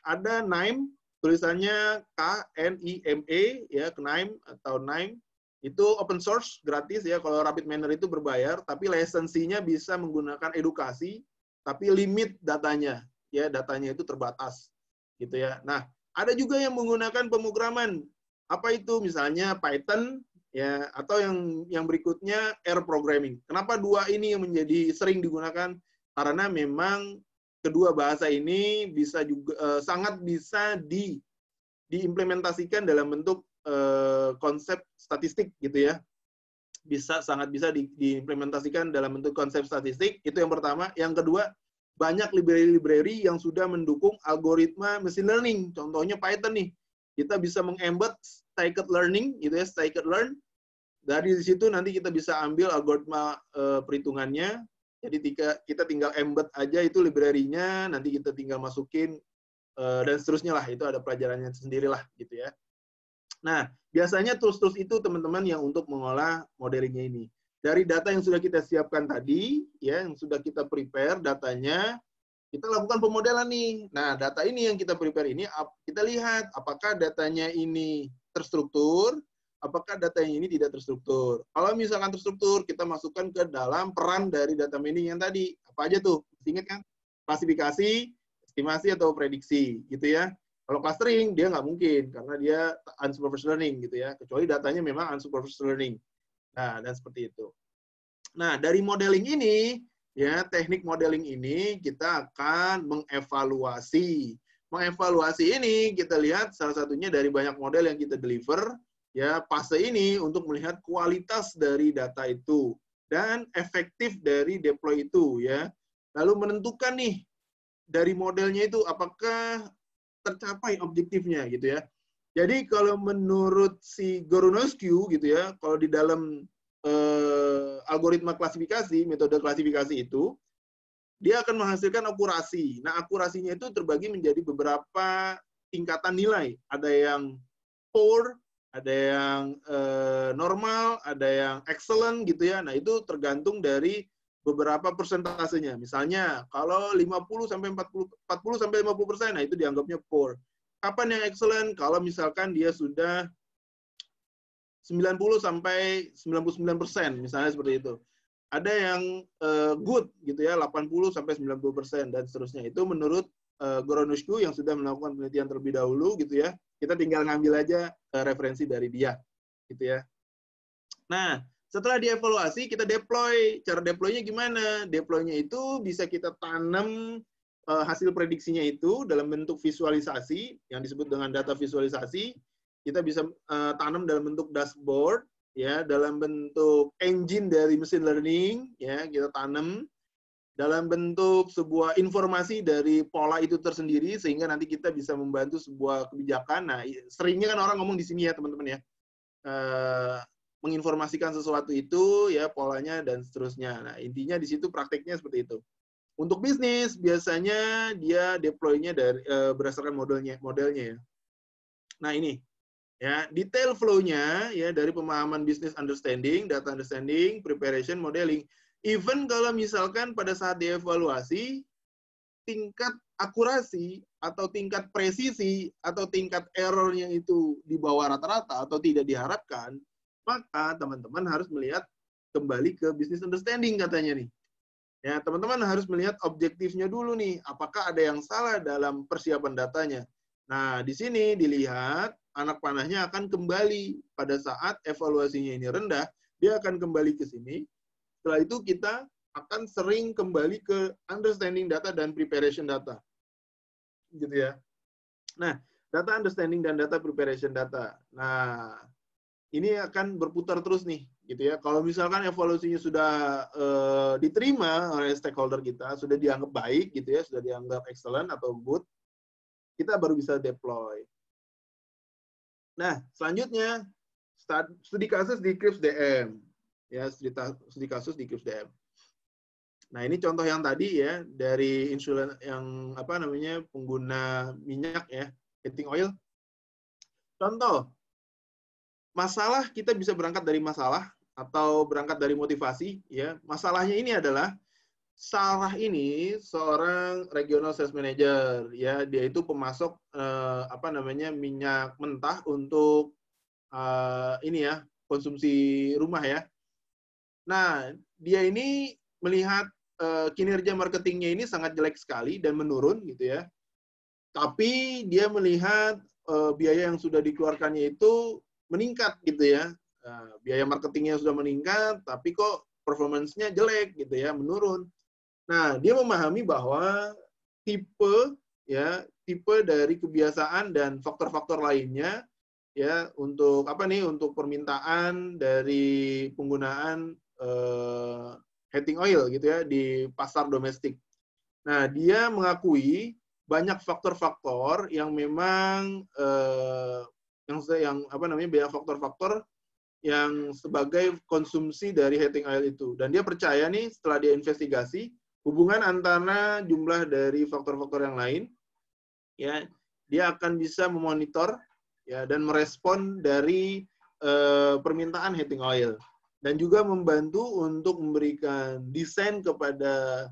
S1: Ada KNIME, tulisannya KNIME, ya, KNIME atau KNIME, itu open source, gratis, ya, kalau Rapid Miner itu berbayar, tapi lisensinya bisa menggunakan edukasi, tapi limit datanya, ya, datanya itu terbatas, gitu ya. Nah, ada juga yang menggunakan pemrograman. Apa itu? Misalnya Python, ya, atau yang berikutnya R programming. Kenapa dua ini yang menjadi sering digunakan? Karena memang kedua bahasa ini bisa juga sangat bisa diimplementasikan dalam bentuk konsep statistik gitu ya. Sangat bisa diimplementasikan dalam bentuk konsep statistik. Itu yang pertama. Yang kedua, banyak library-library yang sudah mendukung algoritma machine learning. Contohnya Python nih. Kita bisa mengembed scikit-learning, gitu ya, scikit-learn. Dari situ nanti kita bisa ambil algoritma perhitungannya. Jadi kita tinggal embed aja itu library-nya, nanti kita tinggal masukin, dan seterusnya lah. Itu ada pelajarannya sendirilah, gitu ya. Nah, biasanya tools-tools itu, teman-teman, yang untuk mengolah modelingnya ini. Dari data yang sudah kita siapkan tadi, ya, yang sudah kita prepare datanya, kita lakukan pemodelan nih. Nah, data ini yang kita prepare ini, kita lihat apakah datanya ini terstruktur, apakah data yang ini tidak terstruktur. Kalau misalkan terstruktur, kita masukkan ke dalam peran dari data mining yang tadi. Apa aja tuh? Ingat kan? Klasifikasi, estimasi, atau prediksi, gitu ya. Kalau clustering, dia nggak mungkin, karena dia unsupervised learning, gitu ya. Kecuali datanya memang unsupervised learning. Nah, dan seperti itu. Nah, dari modeling ini, ya, teknik modeling ini kita akan mengevaluasi. Mengevaluasi ini kita lihat salah satunya dari banyak model yang kita deliver, ya, fase ini untuk melihat kualitas dari data itu dan efektif dari deploy itu, ya. Lalu menentukan nih dari modelnya itu apakah tercapai objektifnya, gitu ya. Jadi kalau menurut si Gorunovsky, gitu ya, kalau di dalam algoritma klasifikasi, metode klasifikasi itu, dia akan menghasilkan akurasi. Nah, akurasinya itu terbagi menjadi beberapa tingkatan nilai. Ada yang poor, ada yang normal, ada yang excellent, gitu ya. Nah, itu tergantung dari beberapa persentasenya. Misalnya, kalau 50 sampai 40 sampai 50%, nah itu dianggapnya poor. Kapan yang excellent? Kalau misalkan dia sudah 90 sampai 99%, misalnya seperti itu. Ada yang good gitu ya, 80 sampai 90% dan seterusnya. Itu menurut Gorunovsky yang sudah melakukan penelitian terlebih dahulu gitu ya. Kita tinggal ngambil aja referensi dari dia gitu ya. Nah, setelah dievaluasi kita deploy. Cara deploynya gimana? Deploynya itu bisa kita tanam hasil prediksinya itu dalam bentuk visualisasi yang disebut dengan data visualisasi. Kita bisa tanam dalam bentuk dashboard, ya, dalam bentuk engine dari machine learning, ya, kita tanam dalam bentuk sebuah informasi dari pola itu tersendiri, sehingga nanti kita bisa membantu sebuah kebijakan. Nah, seringnya kan orang ngomong di sini ya, teman-teman ya, menginformasikan sesuatu itu, ya, polanya, dan seterusnya. Nah, intinya di situ prakteknya seperti itu. Untuk bisnis, biasanya dia deploy-nya dari berdasarkan modelnya ya. Nah, ini, ya, detail flow-nya, ya, dari pemahaman business understanding, data understanding, preparation, modeling. Even kalau misalkan pada saat dievaluasi, tingkat akurasi atau tingkat presisi atau tingkat error-nya itu di bawah rata-rata atau tidak diharapkan, maka teman-teman harus melihat kembali ke business understanding katanya nih. Ya, teman-teman harus melihat objektifnya dulu nih, apakah ada yang salah dalam persiapan datanya. Nah, di sini dilihat anak panahnya akan kembali pada saat evaluasinya ini rendah, dia akan kembali ke sini. Setelah itu kita akan sering kembali ke understanding data dan preparation data. Gitu ya. Nah, data understanding dan data preparation data. Nah, ini akan berputar terus nih, gitu ya. Kalau misalkan evaluasinya sudah diterima oleh stakeholder kita, sudah dianggap baik, gitu ya, sudah dianggap excellent atau good, kita baru bisa deploy. Nah, selanjutnya studi kasus di Krips DM, ya, studi kasus di Krips DM. Nah, ini contoh yang tadi ya, dari insulin yang apa namanya, pengguna minyak ya, heating oil. Contoh, masalah kita bisa berangkat dari masalah atau berangkat dari motivasi ya. Masalahnya ini adalah Sarah ini seorang regional sales manager ya, dia itu pemasok apa namanya, minyak mentah untuk ini ya, konsumsi rumah ya. Nah, dia ini melihat kinerja marketingnya ini sangat jelek sekali dan menurun gitu ya. Tapi dia melihat biaya yang sudah dikeluarkannya itu meningkat gitu ya. Biaya marketingnya sudah meningkat, tapi kok performance-nya jelek gitu ya, menurun. Nah, dia memahami bahwa tipe dari kebiasaan dan faktor-faktor lainnya ya, untuk apa nih, untuk permintaan dari penggunaan heating oil gitu ya di pasar domestik. Nah, dia mengakui banyak faktor-faktor yang memang yang apa namanya, banyak faktor-faktor yang sebagai konsumsi dari heating oil itu. Dan dia percaya nih, setelah dia investigasi hubungan antara jumlah dari faktor-faktor yang lain, ya, dia akan bisa memonitor ya dan merespon dari permintaan heating oil, dan juga membantu untuk memberikan desain kepada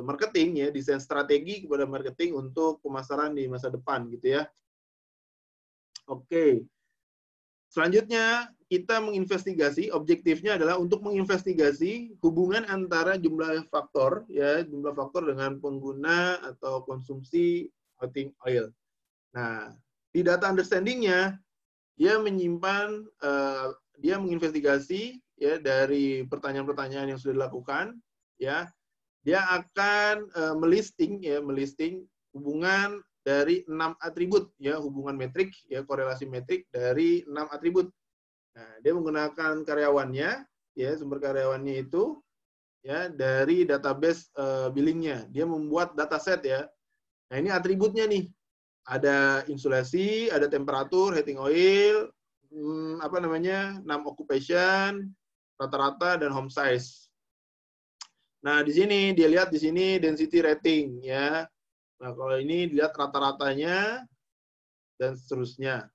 S1: marketing ya, desain strategi kepada marketing untuk pemasaran di masa depan gitu ya. Oke. Selanjutnya kita menginvestigasi, objektifnya adalah untuk menginvestigasi hubungan antara jumlah faktor ya, jumlah faktor dengan pengguna atau konsumsi heating oil. Nah, di data understanding-nya dia menyimpan dia menginvestigasi ya dari pertanyaan-pertanyaan yang sudah dilakukan ya. Dia akan melisting hubungan dari 6 atribut ya, hubungan metrik ya, korelasi metrik dari 6 atribut. Nah, dia menggunakan karyawannya ya, sumber karyawannya itu ya dari database billingnya. Dia membuat dataset ya. Nah, ini atributnya nih. Ada insulasi, ada temperatur, heating oil, apa namanya, 6 occupation, rata-rata, dan home size. Nah, di sini dia lihat di sini density rating ya. Nah, kalau ini dilihat rata-ratanya dan seterusnya.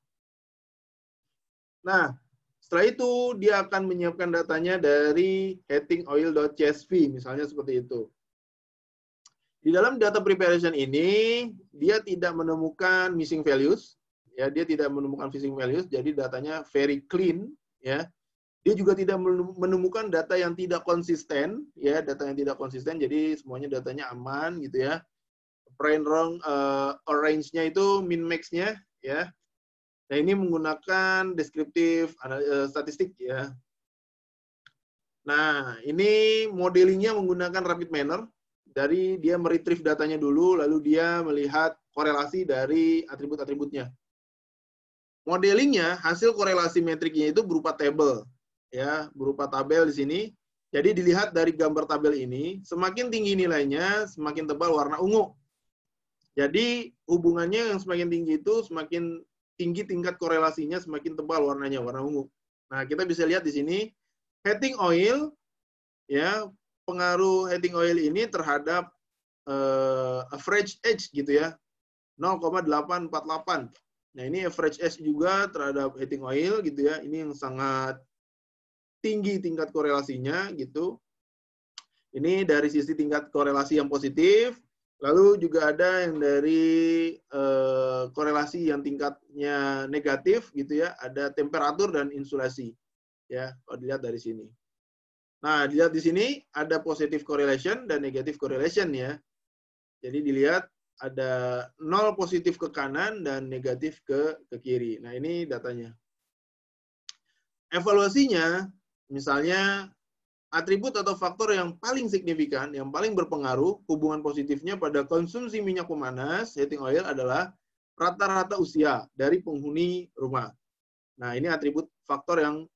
S1: Nah, setelah itu dia akan menyiapkan datanya dari heatingoil.csv misalnya seperti itu. Di dalam data preparation ini dia tidak menemukan missing values ya, dia tidak menemukan missing values, jadi datanya very clean ya. Dia juga tidak menemukan data yang tidak konsisten, ya, data yang tidak konsisten, jadi semuanya datanya aman, gitu ya. Print wrong, range-nya itu min max-nya, ya. Nah, ini menggunakan deskriptif statistik, ya. Nah, ini modelingnya menggunakan rapid manner, dari dia meretrieve datanya dulu, lalu dia melihat korelasi dari atribut-atributnya. modelingnya, hasil korelasi metriknya itu berupa tabel, ya, berupa tabel di sini. Jadi dilihat dari gambar tabel ini, semakin tinggi nilainya, semakin tebal warna ungu. Jadi hubungannya yang semakin tinggi itu semakin tinggi tingkat korelasinya, semakin tebal warnanya, warna ungu. Nah, kita bisa lihat di sini heating oil, ya, pengaruh heating oil ini terhadap average age gitu ya, 0,848. Nah, ini average age juga terhadap heating oil gitu ya. Ini yang sangat tinggi tingkat korelasinya gitu. Ini dari sisi tingkat korelasi yang positif. Lalu juga ada yang dari korelasi yang tingkatnya negatif gitu ya. Ada temperatur dan insulasi. Ya, kalau dilihat dari sini. Nah, dilihat di sini ada positive correlation dan negative correlation ya. Jadi dilihat ada 0 positif ke kanan dan negatif ke kiri. Nah, ini datanya. Evaluasinya, misalnya atribut atau faktor yang paling signifikan, yang paling berpengaruh hubungan positifnya pada konsumsi minyak pemanas, heating oil, adalah rata-rata usia dari penghuni rumah. Nah, ini atribut faktor yang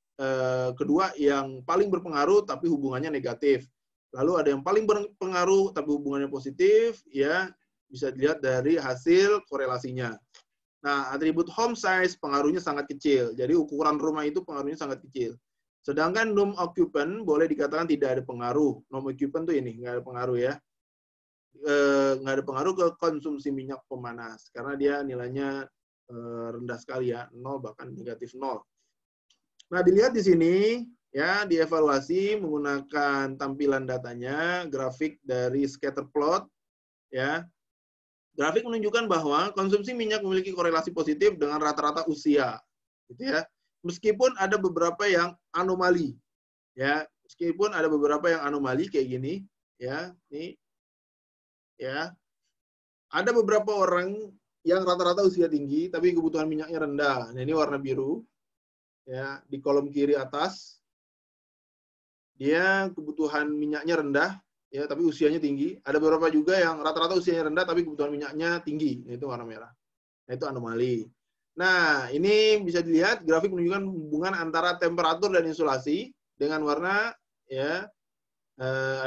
S1: kedua yang paling berpengaruh tapi hubungannya negatif. Lalu ada yang paling berpengaruh tapi hubungannya positif, ya bisa dilihat dari hasil korelasinya. Nah, atribut home size pengaruhnya sangat kecil. Jadi ukuran rumah itu pengaruhnya sangat kecil. Sedangkan nom occupant boleh dikatakan tidak ada pengaruh. Nom occupant tuh ini, nggak ada pengaruh ya. Nggak ada pengaruh ke konsumsi minyak pemanas. Karena dia nilainya rendah sekali ya, 0 bahkan negatif 0. Nah, dilihat di sini, ya, dievaluasi menggunakan tampilan datanya, grafik dari scatter plot, ya. Grafik menunjukkan bahwa konsumsi minyak memiliki korelasi positif dengan rata-rata usia, gitu ya. Meskipun ada beberapa yang anomali, ya. Meskipun ada beberapa yang anomali kayak gini, ya. Ini, ya. Ada beberapa orang yang rata-rata usia tinggi, tapi kebutuhan minyaknya rendah. Nah, ini warna biru. Ya, di kolom kiri atas, dia kebutuhan minyaknya rendah, ya, tapi usianya tinggi. Ada beberapa juga yang rata-rata usianya rendah, tapi kebutuhan minyaknya tinggi. Nah, itu warna merah. Nah, itu anomali. Nah, ini bisa dilihat grafik menunjukkan hubungan antara temperatur dan insulasi dengan warna, ya,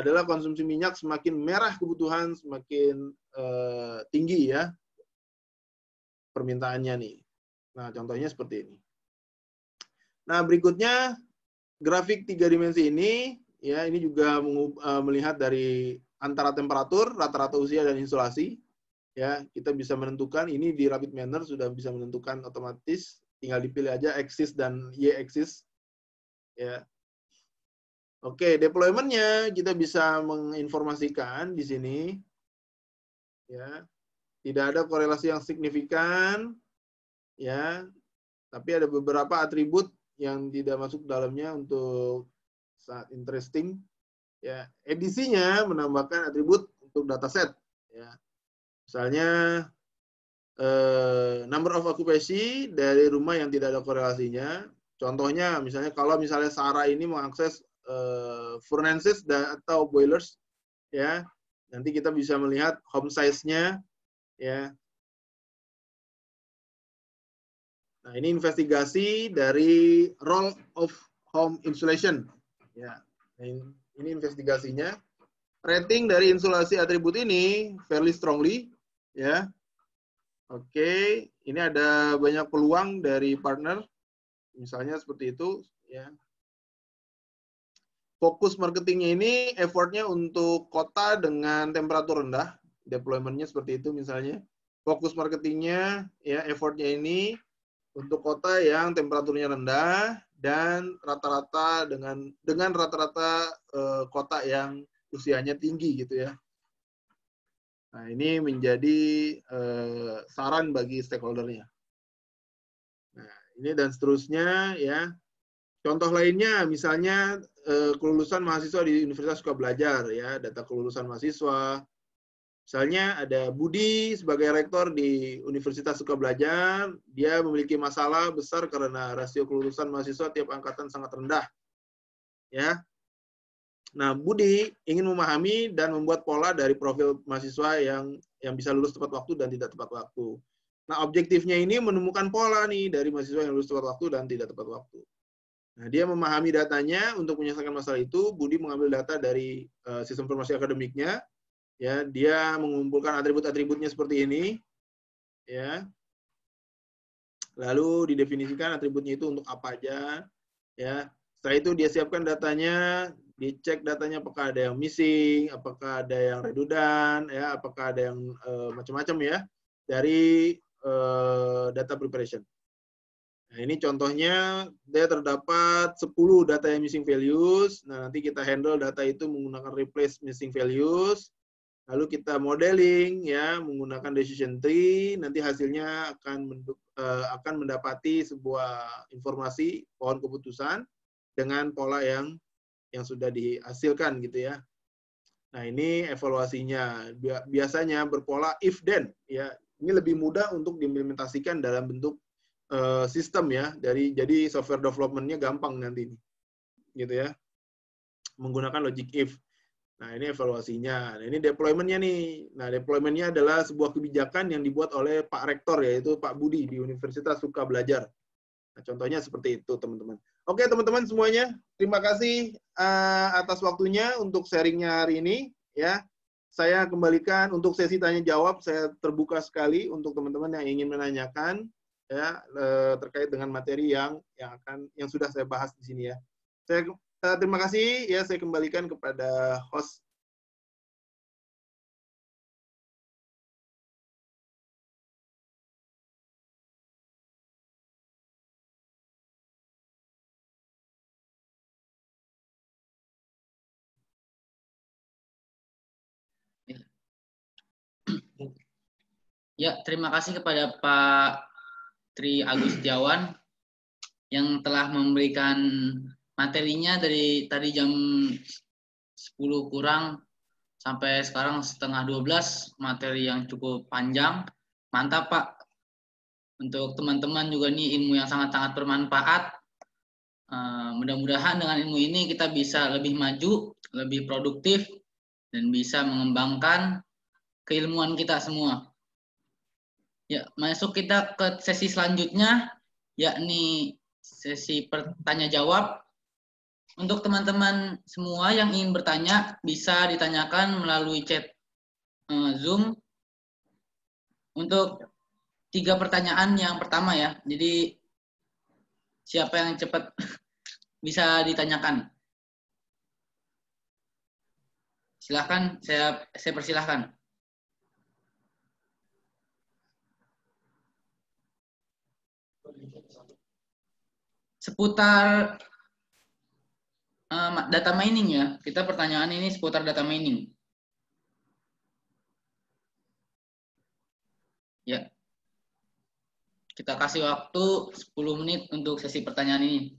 S1: adalah konsumsi minyak semakin merah kebutuhan, semakin tinggi ya permintaannya nih. Nah, contohnya seperti ini. Nah, berikutnya grafik 3 dimensi ini, ya, ini juga melihat dari antara temperatur, rata-rata usia, dan insulasi. Ya, kita bisa menentukan, ini di Rapid Manner sudah bisa menentukan otomatis, tinggal dipilih aja axis dan y-axis. Ya. Oke, deployment-nya kita bisa menginformasikan di sini. Ya. Tidak ada korelasi yang signifikan, ya. Tapi ada beberapa atribut yang tidak masuk dalamnya untuk saat interesting. Ya, edisinya menambahkan atribut untuk dataset. Ya, misalnya number of occupancy dari rumah yang tidak ada korelasinya. Contohnya, misalnya kalau misalnya Sarah ini mengakses furnaces atau boilers, ya, nanti kita bisa melihat home size-nya, ya. Nah, ini investigasi dari role of home insulation. Ya, ini investigasinya. Rating dari insulasi atribut ini fairly strongly, ya. Oke, ini ada banyak peluang dari partner, misalnya seperti itu, ya. Fokus marketingnya ini effortnya untuk kota dengan temperatur rendah, deployment-nya seperti itu misalnya. Fokus marketingnya, ya, effortnya ini untuk kota yang temperaturnya rendah dan rata-rata dengan rata-rata kota yang usianya tinggi gitu ya. Nah, ini menjadi saran bagi stakeholder-nya. Nah, ini dan seterusnya ya. Contoh lainnya misalnya kelulusan mahasiswa di Universitas Suka Belajar ya, data kelulusan mahasiswa. Misalnya ada Budi sebagai rektor di Universitas Suka Belajar, dia memiliki masalah besar karena rasio kelulusan mahasiswa tiap angkatan sangat rendah. Ya. Nah, Budi ingin memahami dan membuat pola dari profil mahasiswa yang bisa lulus tepat waktu dan tidak tepat waktu. Nah, objektifnya ini menemukan pola nih dari mahasiswa yang lulus tepat waktu dan tidak tepat waktu. Nah, dia memahami datanya untuk menyelesaikan masalah itu. Budi mengambil data dari sistem informasi akademiknya. Ya, dia mengumpulkan atribut-atributnya seperti ini. Ya. Lalu didefinisikan atributnya itu untuk apa aja. Ya. Setelah itu dia siapkan datanya, dicek datanya apakah ada yang missing, apakah ada yang redundant, ya, apakah ada yang macam-macam ya dari data preparation. Nah, ini contohnya dia terdapat 10 data yang missing values. Nah, nanti kita handle data itu menggunakan replace missing values. Lalu kita modeling ya menggunakan decision tree. Nanti hasilnya akan mendapati sebuah informasi pohon keputusan dengan pola yang sudah dihasilkan gitu ya. Nah, ini evaluasinya. Biasanya berpola if then ya. Ini lebih mudah untuk diimplementasikan dalam bentuk sistem ya. Jadi software development-nya gampang nanti ini. Gitu ya. Menggunakan logic if. Nah, ini evaluasinya. Nah, ini deployment-nya nih. Nah, deployment-nya adalah sebuah kebijakan yang dibuat oleh Pak Rektor, yaitu Pak Budi di Universitas Suka Belajar. Nah, contohnya seperti itu, teman-teman. Oke, teman-teman semuanya. Terima kasih atas waktunya untuk sharing-nya hari ini. Ya, saya kembalikan untuk sesi tanya-jawab. Saya terbuka sekali untuk teman-teman yang ingin menanyakan ya terkait dengan materi yang sudah saya bahas di sini ya. Saya terima kasih ya, saya kembalikan kepada host.
S2: Ya, terima kasih kepada Pak Tri Agus Setiawan yang telah memberikan materinya dari tadi jam 10 kurang sampai sekarang setengah 12, materi yang cukup panjang. Mantap, Pak. Untuk teman-teman juga ini ilmu yang sangat-sangat bermanfaat. Mudah-mudahan dengan ilmu ini kita bisa lebih maju, lebih produktif, dan bisa mengembangkan keilmuan kita semua. Ya, masuk kita ke sesi selanjutnya, yakni sesi bertanya jawab. Untuk teman-teman semua yang ingin bertanya, bisa ditanyakan melalui chat Zoom. Untuk 3 pertanyaan yang pertama ya, jadi siapa yang cepat bisa ditanyakan. Silahkan, saya persilahkan. Seputar data mining ya. Kita pertanyaan ini seputar data mining. Ya. Kita kasih waktu 10 menit untuk sesi pertanyaan ini.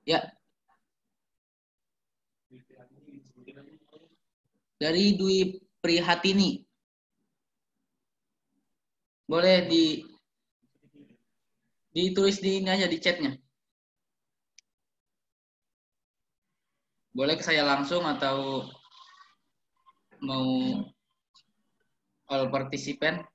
S2: Ya. Dari Dwi Prihatini. Boleh ditulis di ini aja di chatnya. Boleh ke saya langsung atau mau all participant?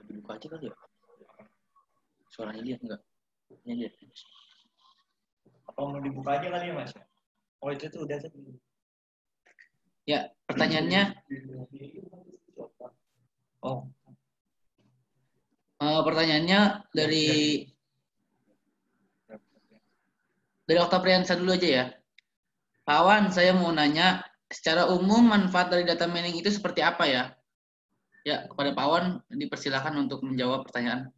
S2: Dibuka aja kali ya. Suaranya lihat enggak? Ini lihat.
S3: Apa mau dibuka aja kali ya, Mas? Oh, itu tuh udah.
S2: Ya, pertanyaannya.
S3: Oh.
S2: Pertanyaannya dari Oktapriansa dulu aja ya. Pak Awan, saya mau nanya, secara umum manfaat dari data mining itu seperti apa ya? Ya, kepada Pak Awan dipersilakan untuk menjawab pertanyaan.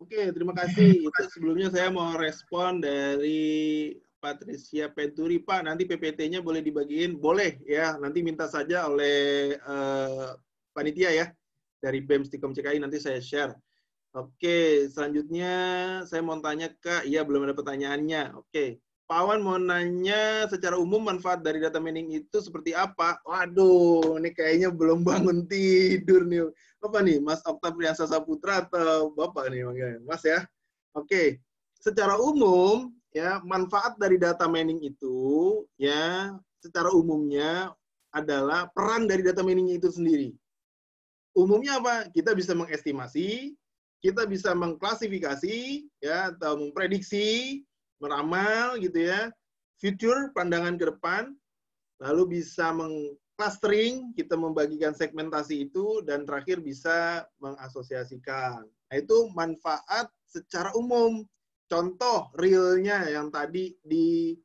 S1: Oke, terima kasih. Itu sebelumnya saya mau respon dari Patricia Penturi. Pak, nanti PPT-nya boleh dibagiin? Boleh ya, nanti minta saja oleh panitia ya, dari BEM Stikom CKI, nanti saya share. Oke, selanjutnya saya mau tanya ke, iya belum ada pertanyaannya. Oke, Pak Awan mau nanya secara umum manfaat dari data mining itu seperti apa? Waduh, ini kayaknya belum bangun tidur nih. Apa nih, Mas Oktaviansa Saputra atau Bapak nih? Mas ya? Oke, secara umum ya manfaat dari data mining itu ya secara umumnya adalah peran dari data mining itu sendiri. Umumnya apa? Kita bisa mengestimasi, kita bisa mengklasifikasi ya atau memprediksi, meramal gitu ya, future pandangan ke depan, lalu bisa mengclustering, kita membagikan segmentasi itu, dan terakhir bisa mengasosiasikan. Nah, itu manfaat secara umum. Contoh realnya yang tadi di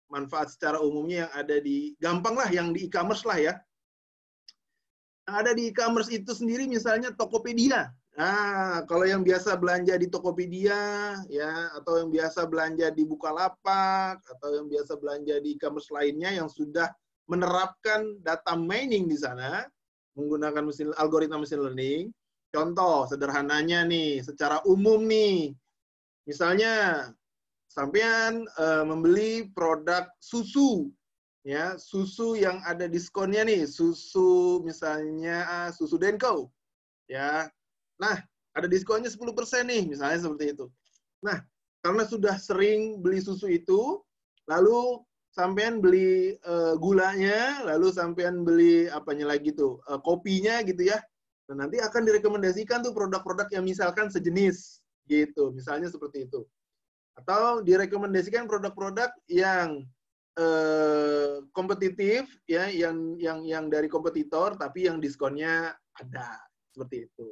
S1: manfaat secara umumnya yang ada di, gampang lah, yang di e-commerce lah ya. Yang ada di e-commerce itu sendiri misalnya Tokopedia. Nah, kalau yang biasa belanja di Tokopedia, ya, atau yang biasa belanja di Bukalapak, atau yang biasa belanja di e-commerce lainnya yang sudah menerapkan data mining di sana, menggunakan algoritma machine learning. Contoh sederhananya nih, secara umum nih, misalnya sampean membeli produk susu, ya, susu yang ada diskonnya nih, susu misalnya susu Denko, ya. Nah, ada diskonnya 10% nih, misalnya seperti itu. Nah, karena sudah sering beli susu itu, lalu sampean beli gulanya, lalu sampean beli apanya lagi tuh, kopinya gitu ya. Nah, nanti akan direkomendasikan tuh produk-produk yang misalkan sejenis gitu, misalnya seperti itu. Atau direkomendasikan produk-produk yang kompetitif ya, yang dari kompetitor tapi yang diskonnya ada, seperti itu.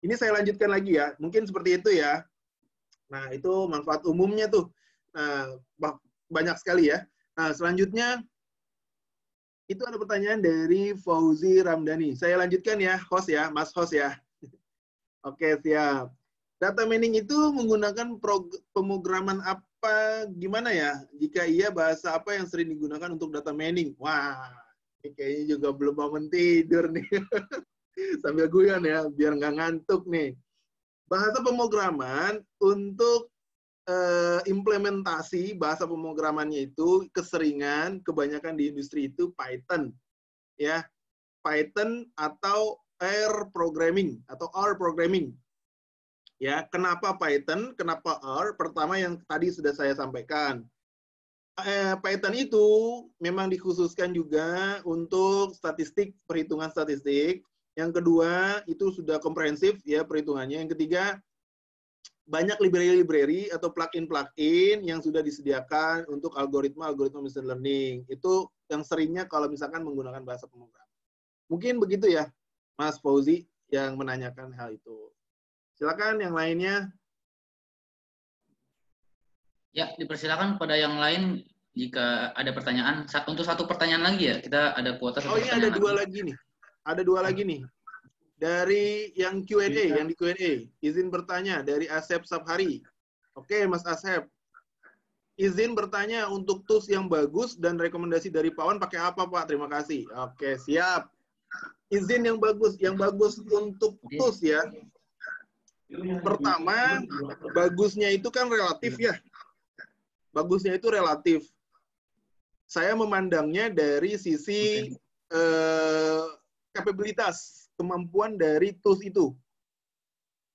S1: Ini saya lanjutkan lagi ya, mungkin seperti itu ya. Nah, itu manfaat umumnya tuh. Nah, banyak sekali ya. Nah, selanjutnya itu ada pertanyaan dari Fauzi Ramdhani. Saya lanjutkan ya, host ya, Mas host ya. Oke, siap. Data mining itu menggunakan pemrograman apa, gimana ya? Jika iya, bahasa apa yang sering digunakan untuk data mining? Wah, ini kayaknya juga belum bangun tidur nih. Sambil guyon ya, biar nggak ngantuk nih. Bahasa pemrograman untuk implementasi bahasa pemrogramannya itu keseringan, kebanyakan di industri itu Python. Ya, Python atau R programming atau R programming. Ya, kenapa Python? Kenapa R? Pertama yang tadi sudah saya sampaikan. Python itu memang dikhususkan juga untuk statistik, perhitungan statistik. Yang kedua, itu sudah komprehensif ya perhitungannya. Yang ketiga, banyak library-library atau plugin-plugin yang sudah disediakan untuk algoritma machine learning. Itu yang seringnya kalau misalkan menggunakan bahasa pemrograman. Mungkin begitu ya, Mas Fauzi yang menanyakan hal itu. Silakan yang lainnya.
S2: Ya, dipersilakan pada yang lain jika ada pertanyaan. Untuk satu pertanyaan lagi ya, kita ada kuota satu pertanyaan.
S1: Oh, ini ada dua lagi nih. Ada dua lagi nih. Dari yang Q&A, yang di Q&A. Izin bertanya dari Asep Sabhari. Oke, Mas Asep. Izin bertanya untuk tools yang bagus dan rekomendasi dari Pak Wan pakai apa, Pak? Terima kasih. Oke, siap. Izin yang bagus untuk tools ya. Pertama, bagusnya itu kan relatif ya. Bagusnya itu relatif. Saya memandangnya dari sisi kapabilitas, kemampuan dari tools itu.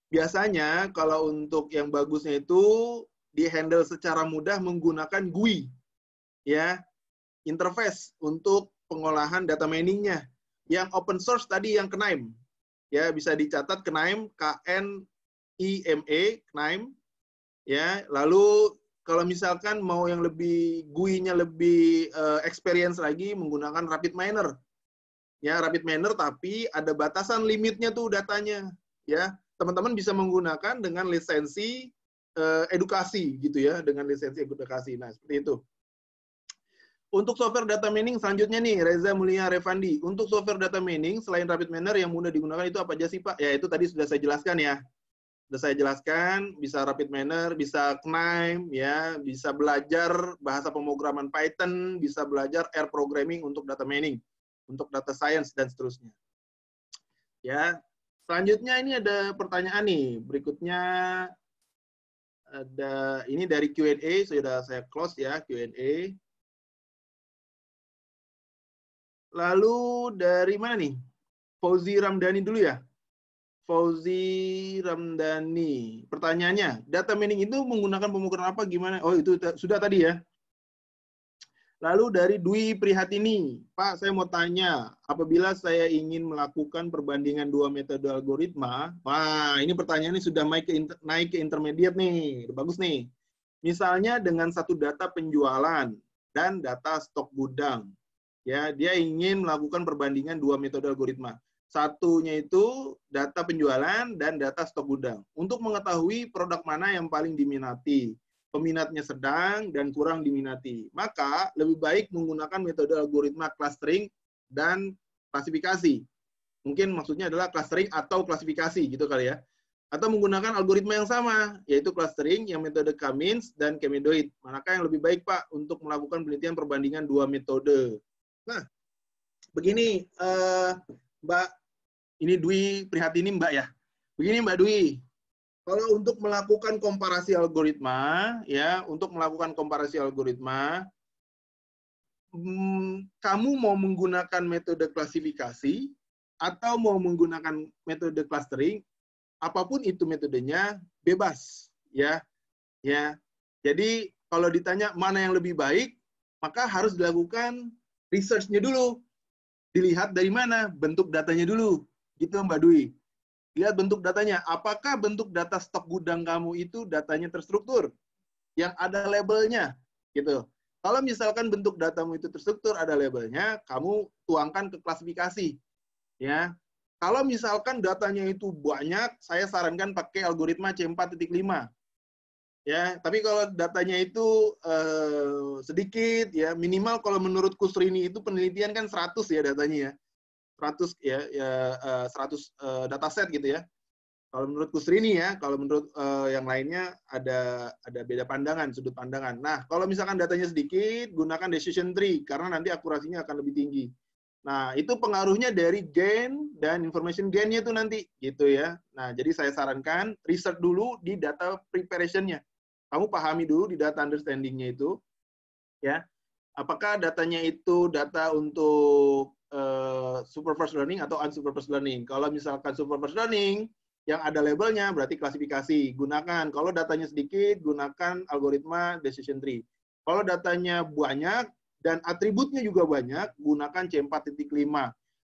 S1: Biasanya kalau untuk yang bagusnya itu di-handle secara mudah menggunakan GUI, ya, interface untuk pengolahan data mining-nya. Yang open source tadi yang KNIME, ya, bisa dicatat KNIME, KNIME, KNIME, ya. Lalu kalau misalkan mau yang lebih GUI-nya lebih experience lagi menggunakan RapidMiner. Ya, RapidMiner tapi ada batasan limitnya tuh datanya, ya. Teman-teman bisa menggunakan dengan lisensi edukasi gitu ya, dengan lisensi edukasi. Nah, seperti itu. Untuk software data mining selanjutnya nih, Reza Mulia Revandi. Untuk software data mining selain RapidMiner yang mudah digunakan itu apa aja sih, Pak? Ya, itu tadi sudah saya jelaskan ya. Sudah saya jelaskan, bisa RapidMiner, bisa KNIME, ya, bisa belajar bahasa pemrograman Python, bisa belajar R programming untuk data mining, untuk data science dan seterusnya. Ya, Selanjutnya ini ada pertanyaan nih. Berikutnya ada ini dari Q&A, sudah saya close ya Q&A. Lalu dari mana nih? Fauzi Ramdhani dulu ya. Fauzi Ramdhani. Pertanyaannya, data mining itu menggunakan pemukulan apa gimana? Oh, itu sudah tadi ya. Lalu dari Dwi Prihatini, Pak, saya mau tanya, apabila saya ingin melakukan perbandingan dua metode algoritma, wah, ini pertanyaannya sudah naik ke intermediate nih, bagus nih. Misalnya dengan satu data penjualan dan data stok gudang, ya, dia ingin melakukan perbandingan dua metode algoritma. Satunya itu data penjualan dan data stok gudang untuk mengetahui produk mana yang paling diminati. Peminatnya sedang dan kurang diminati. Maka lebih baik menggunakan metode algoritma clustering dan klasifikasi. Mungkin maksudnya adalah clustering atau klasifikasi gitu kali ya. Atau menggunakan algoritma yang sama, yaitu clustering yang metode K-means dan K-medoid. Manakah yang lebih baik, Pak, untuk melakukan penelitian perbandingan dua metode? Nah, begini, Mbak, ini Dwi Prihatini, Mbak ya. Begini, Mbak Dwi. Kalau untuk melakukan komparasi algoritma, ya, kamu mau menggunakan metode klasifikasi atau mau menggunakan metode clustering, apapun itu metodenya bebas, ya. Jadi kalau ditanya mana yang lebih baik, maka harus dilakukan research-nya dulu. Dilihat dari mana, bentuk datanya dulu, gitu Mbak Dwi. Lihat bentuk datanya. Apakah bentuk data stok gudang kamu itu datanya terstruktur? Yang ada labelnya. Gitu. Kalau misalkan bentuk datamu itu terstruktur, ada labelnya, kamu tuangkan ke klasifikasi. Ya. Kalau misalkan datanya itu banyak, saya sarankan pakai algoritma C4.5. Ya, tapi kalau datanya itu sedikit, ya minimal kalau menurut Kusrini itu penelitian kan 100 ya datanya ya. 100 100 dataset gitu ya. Kalau menurut Kusrini ya, kalau menurut yang lainnya ada beda pandangan, sudut pandangan. Nah, kalau misalkan datanya sedikit, gunakan decision tree karena nanti akurasinya akan lebih tinggi. Nah, itu pengaruhnya dari gain dan information gain-nya itu nanti gitu ya. Nah, jadi saya sarankan research dulu di data preparation-nya. Kamu pahami dulu di data understanding-nya itu ya. Apakah datanya itu data untuk supervised learning atau unsupervised learning. Kalau misalkan supervised learning, yang ada labelnya berarti klasifikasi. Gunakan. Kalau datanya sedikit, gunakan algoritma decision tree. Kalau datanya banyak dan atributnya juga banyak, gunakan C4.5.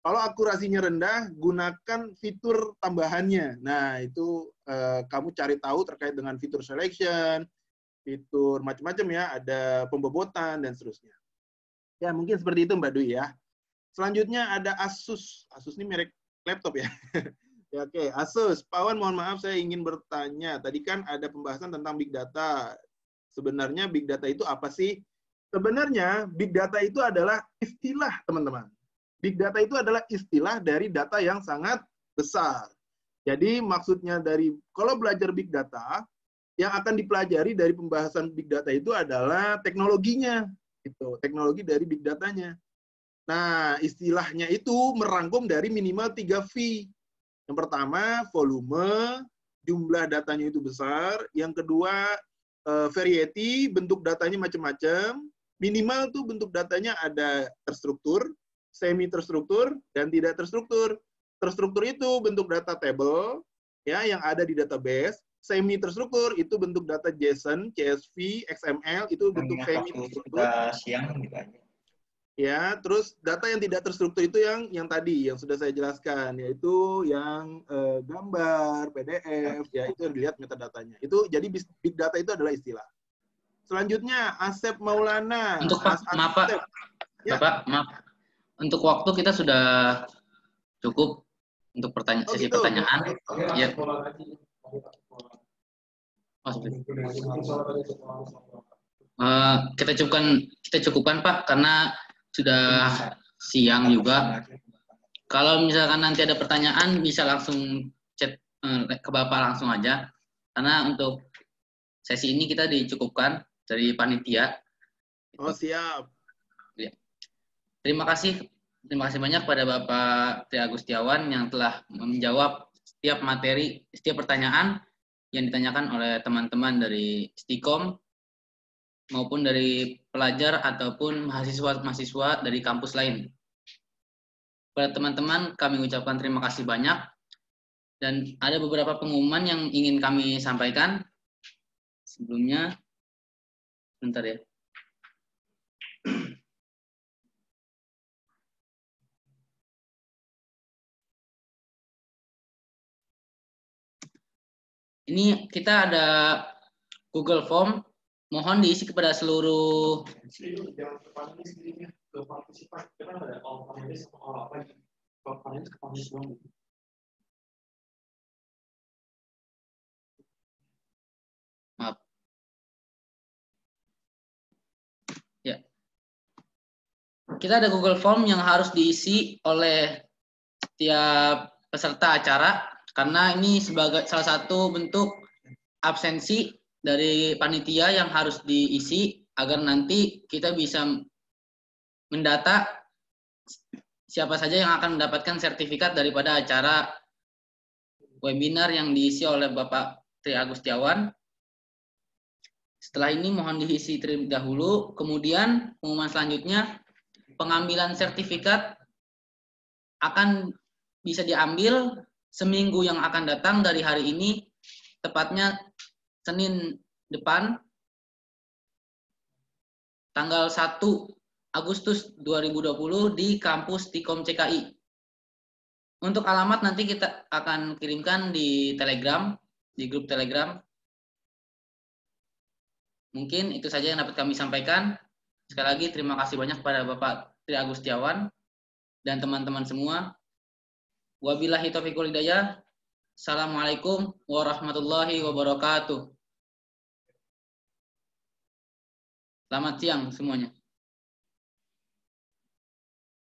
S1: Kalau akurasinya rendah, gunakan fitur tambahannya. Nah, itu kamu cari tahu terkait dengan fitur selection, fitur macam-macam ya, ada pembobotan, dan seterusnya. Ya, mungkin seperti itu Mbak Dwi ya. Selanjutnya ada Asus. Asus ini merek laptop ya. Ya, oke, Asus. Pak Wan, mohon maaf saya ingin bertanya. Tadi kan ada pembahasan tentang Big Data. Sebenarnya Big Data itu apa sih? Sebenarnya Big Data itu adalah istilah, teman-teman. Big Data itu adalah istilah dari data yang sangat besar. Jadi maksudnya dari, kalau belajar Big Data, yang akan dipelajari dari pembahasan Big Data itu adalah teknologinya. Gitu, teknologi dari Big Data-nya. Nah, istilahnya itu merangkum dari minimal 3 V. Yang pertama, volume, jumlah datanya itu besar. Yang kedua, variety, bentuk datanya macam-macam. Minimal tuh bentuk datanya ada terstruktur, semi terstruktur, dan tidak terstruktur. Terstruktur itu bentuk data table, ya, yang ada di database. Semi terstruktur itu bentuk data JSON, CSV, XML, itu bentuk semi terstruktur.
S3: Siang gitu aja.
S1: Ya, terus data yang tidak terstruktur itu yang tadi yang sudah saya jelaskan, yaitu yang gambar, PDF, ya itu yang dilihat metadatanya. Itu jadi big data itu adalah istilah. Selanjutnya Asep Maulana.
S2: Untuk Pak, maaf Pak, ya. Bapak, maaf. Untuk waktu kita sudah cukup untuk sesi gitu. Pertanyaan. Ya. Kita cukupkan Pak karena sudah siang juga. Kalau misalkan nanti ada pertanyaan bisa langsung chat ke Bapak langsung aja. Karena untuk sesi ini kita dicukupkan dari panitia.
S1: Oh, siap.
S2: Ya. Terima kasih banyak pada Bapak Tri Agustiawan yang telah menjawab setiap materi, setiap pertanyaan yang ditanyakan oleh teman-teman dari Stikom maupun dari pelajar ataupun mahasiswa-mahasiswa dari kampus lain. Pada teman-teman, kami ucapkan terima kasih banyak dan ada beberapa pengumuman yang ingin kami sampaikan. Sebelumnya, bentar ya. Ini kita ada Google Form, mohon diisi kepada seluruh maaf. Ya. Kita ada Google Form yang harus diisi oleh setiap peserta acara karena ini sebagai salah satu bentuk absensi dari panitia yang harus diisi agar nanti kita bisa mendata siapa saja yang akan mendapatkan sertifikat daripada acara webinar yang diisi oleh Bapak Tri Agustiawan. Setelah ini mohon diisi terlebih dahulu, kemudian pengumuman selanjutnya pengambilan sertifikat akan bisa diambil seminggu yang akan datang dari hari ini, tepatnya Senin depan, tanggal 1 Agustus 2020 di kampus Stikom CKI. Untuk alamat nanti kita akan kirimkan di Telegram, di grup Telegram. Mungkin itu saja yang dapat kami sampaikan. Sekali lagi terima kasih banyak kepada Bapak Tri Agustiawan dan teman-teman semua. Wabillahi taufiq wal hidayah. Assalamualaikum warahmatullahi wabarakatuh. Selamat siang semuanya.